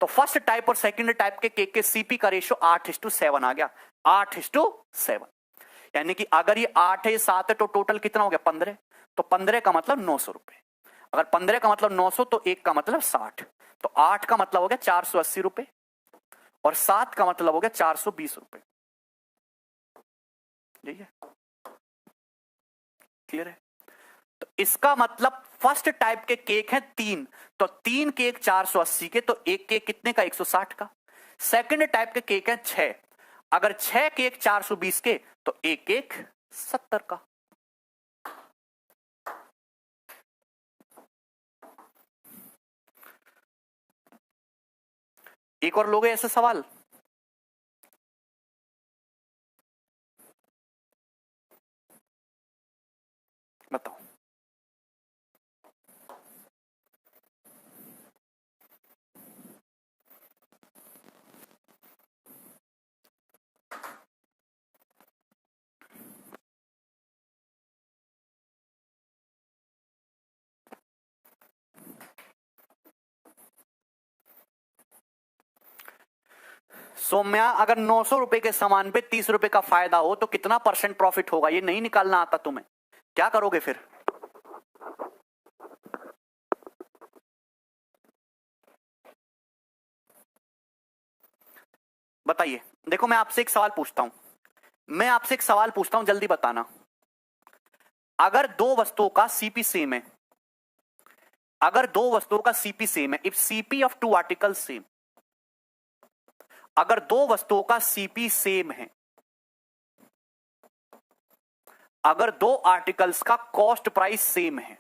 तो फर्स्ट टाइप और सेकंड टाइप के केक के सीपी का रेशियो 8:7 आ गया। 8:7, यानी कि अगर ये 8 है 7 है तो टोटल कितना हो गया? 15। तो 15 का मतलब 900 रुपए। अगर 15 का मतलब 900 तो 1 का मतलब 60। तो 8 का मतलब हो गया 480 रुपए, और 7 का मतलब हो गया 420 रुपए। यही है, क्लियर है? तो इसका मतलब फर्स्ट टाइप के केक हैं 3, तो 3 केक 480 के, तो एक केक कितने का? 160 का। सेकंड टाइप के केक हैं 6, अगर 6 केक 420 के तो एक केक 70 का। एक और लोगे ऐसे सवाल? बताओ। सौम्या, अगर 900 रुपए के सामान पे 30 रुपए का फायदा हो तो कितना परसेंट प्रॉफिट होगा? ये नहीं निकालना आता तुम्हें, क्या करोगे फिर? बताइए। देखो मैं आपसे एक सवाल पूछता हूं, मैं आपसे एक सवाल पूछता हूं, जल्दी बताना। अगर दो वस्तुओं का सीपी सेम है, अगर दो वस्तुओं का सीपी सेम है, if CP of two articles same, अगर दो वस्तुओं का सीपी सेम है, अगर दो आर्टिकल्स का कॉस्ट प्राइस सेम है,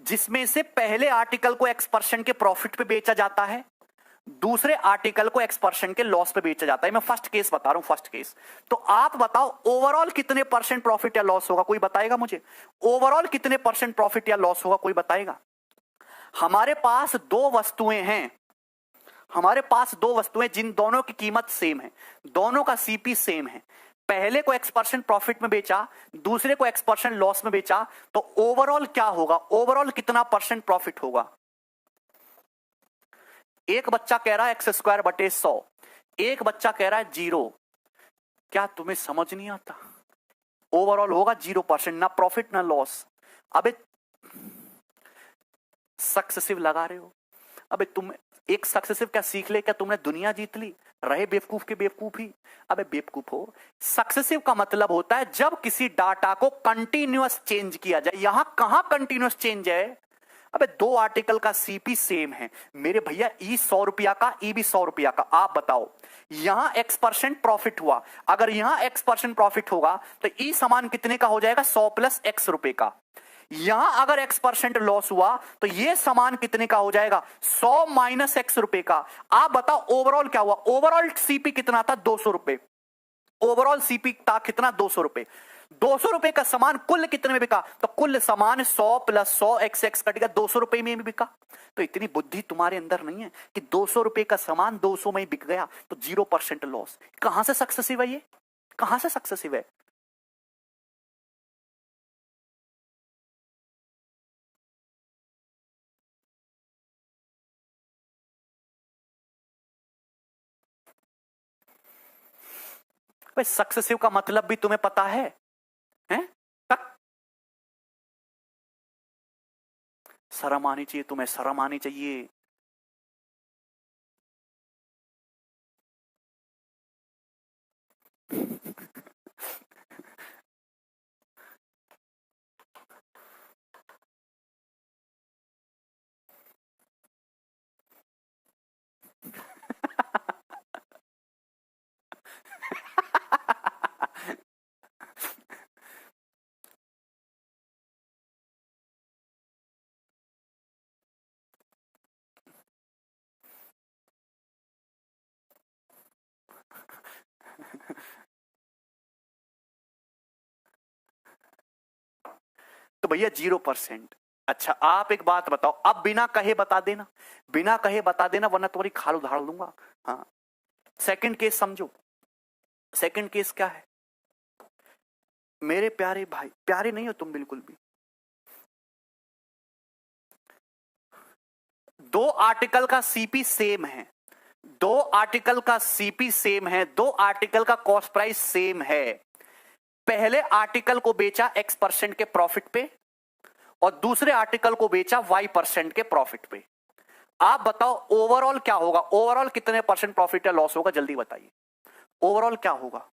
जिसमें से पहले आर्टिकल को X% के प्रॉफिट पे बेचा जाता है, दूसरे आर्टिकल को X% के लॉस पे बेचा जाता है, मैं फर्स्ट केस बता रहा हूं, फर्स्ट केस। तो आप बताओ ओवरऑल कितने परसेंट प्रॉफिट या लॉस होगा? कोई बताएगा मुझे? ओवरऑल कितने परसेंट प्रॉफिट या लॉस होगा? कोई बताएगा? हमारे पास दो वस्तुएं हैं, हमारे पास दो वस्तुएं जिन दोनों की कीमत सेम है, दोनों का सीपी सेम है, पहले को X% प्रॉफिट में बेचा, दूसरे को X% लॉस में बेचा, तो ओवरऑल क्या होगा? ओवरऑल कितना परसेंट प्रॉफिट होगा? एक बच्चा कह रहा है X² बटे 100, एक बच्चा कह रहा है 0। क्या तुम्हें समझ नहीं आता? ओवरऑल होगा 0%, ना प्रॉफिट ना लॉस। अबे सक्सेसिव लगा रहे हो? अबे तुम एक सक्सेसिव क्या सीख ले? क्या तुमने दुनिया जीत ली? रहे बेवकूफ के बेवकूफ ही। अबे बेवकूफ हो। सक्सेसिव का मतलब होता है जब किसी डाटा को कंटिन्यूअस चेंज किया जाए। यहां कहां कंटिन्यूअस चेंज है? अबे दो आर्टिकल का सीपी सेम है मेरे भैया, ई 100 रुपया का, ई भी 100 रुपया का। आप बताओ यहां X% प्रॉफिट हुआ, अगर यहां X% प्रॉफिट होगा तो ई सामान कितने का हो जाएगा? 100 प्लस X रुपए का। यहां अगर X% लॉस हुआ तो ये सामान कितने का हो जाएगा? 100 माइनस X रुपए का। आप बताओ ओवरऑल क्या हुआ? ओवरऑल सीपी कितना था? 200 रुपए। ओवरऑल सीपी था कितना? 200 रुपए। 200 रुपए का सामान कुल कितने में बिका? तो कुल सामान 100 प्लस 100 XX कटेगा, 200 रुपए में भी बिका। तो इतनी बुद्धि तुम्हारे अंदर नहीं है कि 200 रुपए का सामान 200 में ही बिक गया तो 0% लॉस। कहां से सक्सेसिव है ये? कहां से सक्सेसिव है? भाई सक्सेसिव का मतलब भी तुम्हें पता है? हैं? शर्म आनी चाहिए तुम्हें, शर्म आनी चाहिए। तो भैया 0%। अच्छा आप एक बात बताओ, अब बिना कहे बता देना, बिना कहे बता देना वरना तुम्हारी खाल उधार लूंगा। हाँ, सेकंड केस समझो। सेकंड केस क्या है मेरे प्यारे भाई? प्यारे नहीं हो तुम बिल्कुल भी। दो आर्टिकल का सीपी सेम है, दो आर्टिकल का सीपी सेम है, दो आर्टिकल का कॉस्ट प्राइस सेम है। पहले आर्टिकल को बेचा X% के प्रॉफिट पे और दूसरे आर्टिकल को बेचा Y% के प्रॉफिट पे। आप बताओ ओवरऑल क्या होगा? ओवरऑल कितने परसेंट प्रॉफिट या लॉस होगा? जल्दी बताइए ओवरऑल क्या होगा?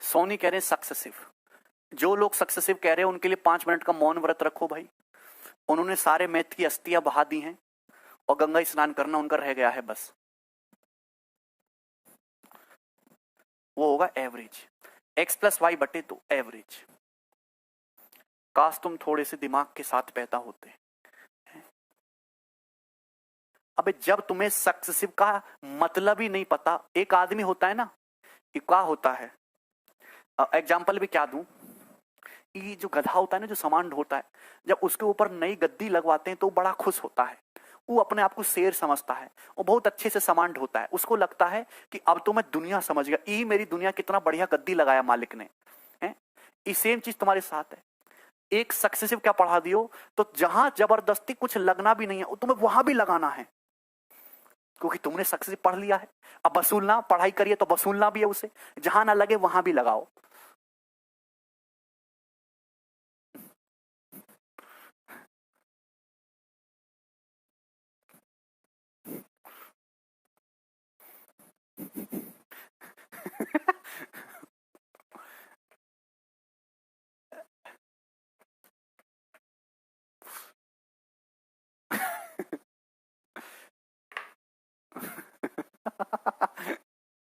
सोनी कह रहे हैं सक्सेसिव। जो लोग सक्सेसिव कह रहे हैं उनके लिए 5 मिनट का मौन व्रत रखो भाई। उन्होंने सारे मैथ की अस्थियां बहा दी हैं और गंगा स्नान करना उनका रह गया है बस। वो होगा एवरेज, X+Y/2 एवरेज। काश तुम थोड़े से दिमाग के साथ पैदा होते। अबे जब तुम्हें सक्सेसिव का मतलब ही नहीं पता, एक आदमी होता है ना, क्या होता है, एग्जाम्पल भी क्या दूं, ये जो गधा होता है ना जो सामान ढोता है, जब उसके ऊपर नई गद्दी लगवाते हैं तो बड़ा खुश होता है। वो अपने आप को शेर समझता है, वो बहुत अच्छे से सामान ढोता है, उसको लगता है कि अब तो मैं दुनिया समझ गया, ये मेरी दुनिया, कितना बढ़िया गद्दी लगाया मालिक ने, है। ये सेम चीज तुम्हारे साथ है। एक सक्सेसिव क्या पढ़ा दियो, तो जहां जबरदस्ती कुछ लगना भी नहीं है, तुम्हें वहां भी लगाना है, क्योंकि तुमने सक्सेसिव पढ़ लिया है। अब वसूलना, पढ़ाई करिए तो वसूलना भी है उसे, जहां ना लगे वहां भी लगाओ।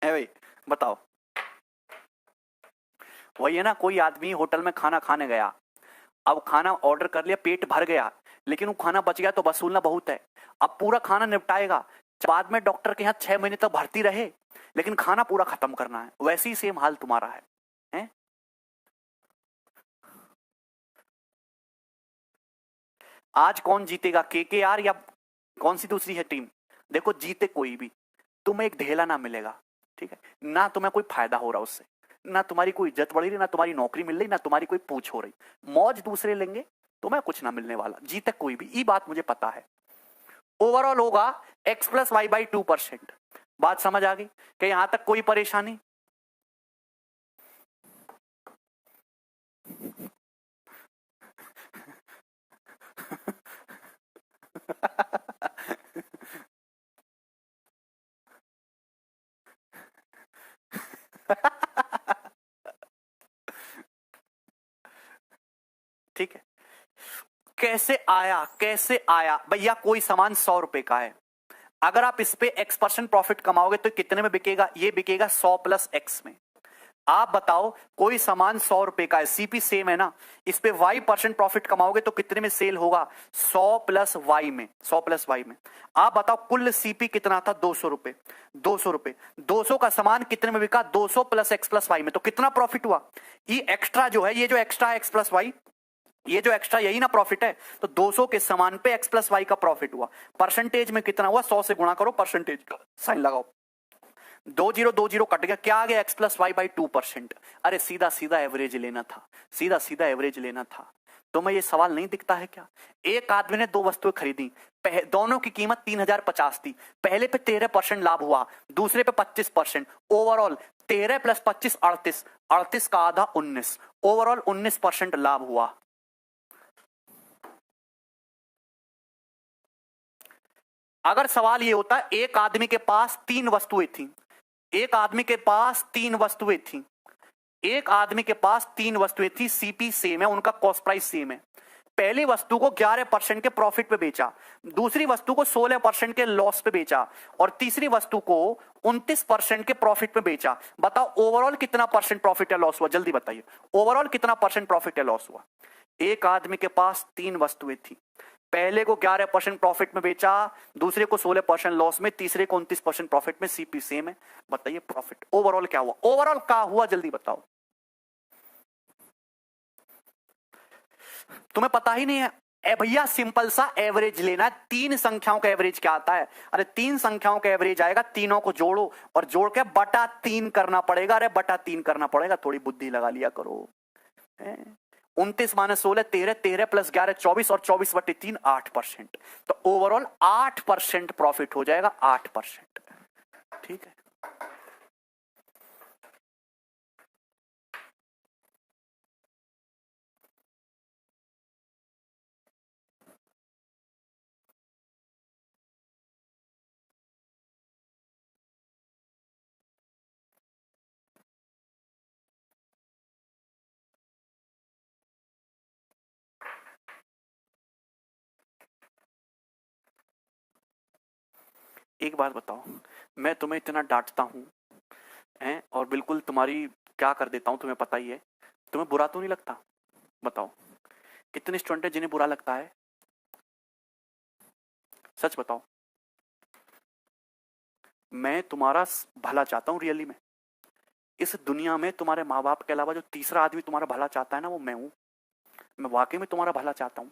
है भाई, बताओ। वही है ना, कोई आदमी होटल में खाना खाने गया, अब खाना ऑर्डर कर लिया, पेट भर गया, लेकिन वो खाना बच गया तो वसूलना बहुत है। अब पूरा खाना निपटाएगा, बाद में डॉक्टर के यहाँ 6 महीने तक भर्ती रहे, लेकिन खाना पूरा खत्म करना है। वैसे ही सेम हाल तुम्हारा है, हैं? आज कौन जीतेगा, केकेआर या कौन सी दूसरी है टीम? देखो, जीते कोई भी, तुम्हें एक ढेला ना मिलेगा, ठीक है ना, तुम्हें कोई फायदा हो रहा उससे, ना तुम्हारी कोई इज्जत बढ़ रही, ना तुम्हारी नौकरी मिल रही, ना तुम्हारी कोई पूछ हो रही, मौज दूसरे लेंगे, तुम्हें कुछ ना मिलने वाला। जीते कोई भी, ये बात मुझे पता है। ओवरऑल होगा x+y/2%। बात समझ आ गई कि यहां तक कोई परेशानी? ठीक है, कैसे आया भैया? कोई सामान 100 रुपए का है, अगर आप इस पे x% प्रॉफिट कमाओगे तो कितने में बिकेगा? ये बिकेगा 100+x में। आप बताओ, कोई सामान 100 रुपए का है, सीपी सेम है ना, इस पे y% प्रॉफिट कमाओगे तो कितने में सेल होगा? 100+y में, 100+y में। आप बताओ, कुल सीपी कितना था? 200 रुपए। 200 रुपए, 200 का सामान कितने में बिका? 200+x+y में, तो कितना प्रॉफिट हुआ? ये एक्स्ट्रा जो है, ये जो एक्स्ट्रा x+y, ये जो एक्स्ट्रा, यही ना प्रॉफिट है। तो 200 के समान पे x+y का प्रॉफिट हुआ। परसेंटेज में कितना हुआ? 100 से गुणा करो, परसेंटेज का साइन लगाओ, 20 कट गया, क्या आ गया? x+y/2%। अरे सीधा सीधा एवरेज लेना था, सीधा सीधा एवरेज लेना था। तुम्हें ये सवाल नहीं दिखता है क्या? एक आदमी ने दो वस्तुएं खरीदी, दोनों की कीमत 3050 थी, पहले पे 13% लाभ हुआ, दूसरे पे 25%, ओवरऑल 13+25 38, 38 का आधा 19, ओवरऑल 19% लाभ हुआ। अगर सवाल ये होता, एक आदमी के पास 3 वस्तुएं थी, एक आदमी के पास 3 वस्तुएं थी, एक आदमी के पास 3 वस्तुएं थी, सीपी सेम है, उनका कॉस्ट प्राइस सेम है। पहली वस्तु को 11% के प्रॉफिट पे बेचा, दूसरी वस्तु को 16% के लॉस पे बेचा, और तीसरी वस्तु को 29% के प्रॉफिट पे बेचा। बताओ ओवरऑल कितना परसेंट प्रॉफिट या लॉस हुआ? जल्दी बताइए, ओवरऑल कितना परसेंट प्रॉफिट या लॉस हुआ? एक आदमी के पास 3 वस्तुएं थी, पहले को 11% प्रॉफिट में बेचा, दूसरे को 16% लॉस में, तीसरे को 29% प्रॉफिट में, सीपी सेम है। बताइए प्रॉफिट ओवरऑल क्या हुआ? ओवरऑल क्या हुआ, जल्दी बताओ। तुम्हें पता ही नहीं है? ए भैया, सिंपल सा एवरेज लेना, 3 संख्याओं का एवरेज क्या आता है? अरे 3 संख्याओं का एवरेज आएगा, तीनों को जोड़ो और जोड़ के बटा 3 करना पड़ेगा। अरे बटा 3 करना पड़ेगा, थोड़ी बुद्धि लगा लिया करो। 29 - 16 13, 13+11 24, और 24/3 8%। तो ओवरऑल 8% प्रॉफिट हो जाएगा, 8%। ठीक है, एक बात बताओ, मैं तुम्हें इतना डांटता हूं, हैं, और बिल्कुल तुम्हारी क्या कर देता हूं, तुम्हें पता ही है, तुम्हें बुरा तो नहीं लगता? बताओ, कितने स्टूडेंट हैं जिन्हें बुरा लगता है? सच बताओ। मैं तुम्हारा भला चाहता हूं, रियली में। इस दुनिया में तुम्हारे माँ बाप के अलावा जो तीसरा आदमी तुम्हारा भला चाहता है ना, वो मैं हूं। मैं वाकई में तुम्हारा भला चाहता हूं।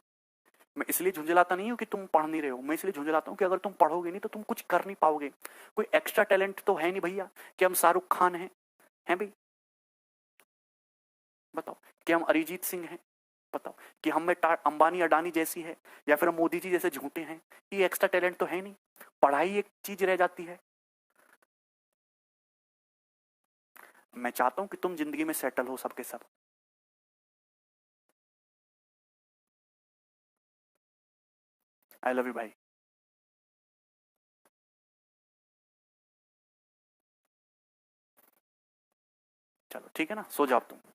मैं इसलिए झुंझलाता नहीं हूं कि तुम पढ़ नहीं रहे हो, मैं इसलिए झुंझलाता हूं कि अगर तुम पढ़ोगे नहीं तो तुम कुछ कर नहीं पाओगे। कोई एक्स्ट्रा टैलेंट तो है नहीं भैया कि हम शाहरुख खान हैं भाई? बताओ कि हम अरिजीत सिंह हैं? बताओ कि हम में अंबानी अडानी जैसी है, या फिर हम मोदी जी जैसे झूठे हैं? ये एक्स्ट्रा टैलेंट तो है नहीं। पढ़ाई एक चीज रह जाती है। मैं चाहता हूं कि तुम जिंदगी में सेटल हो सबके सब। आई लव यू भाई। चलो ठीक है ना, सो जाओ तुम।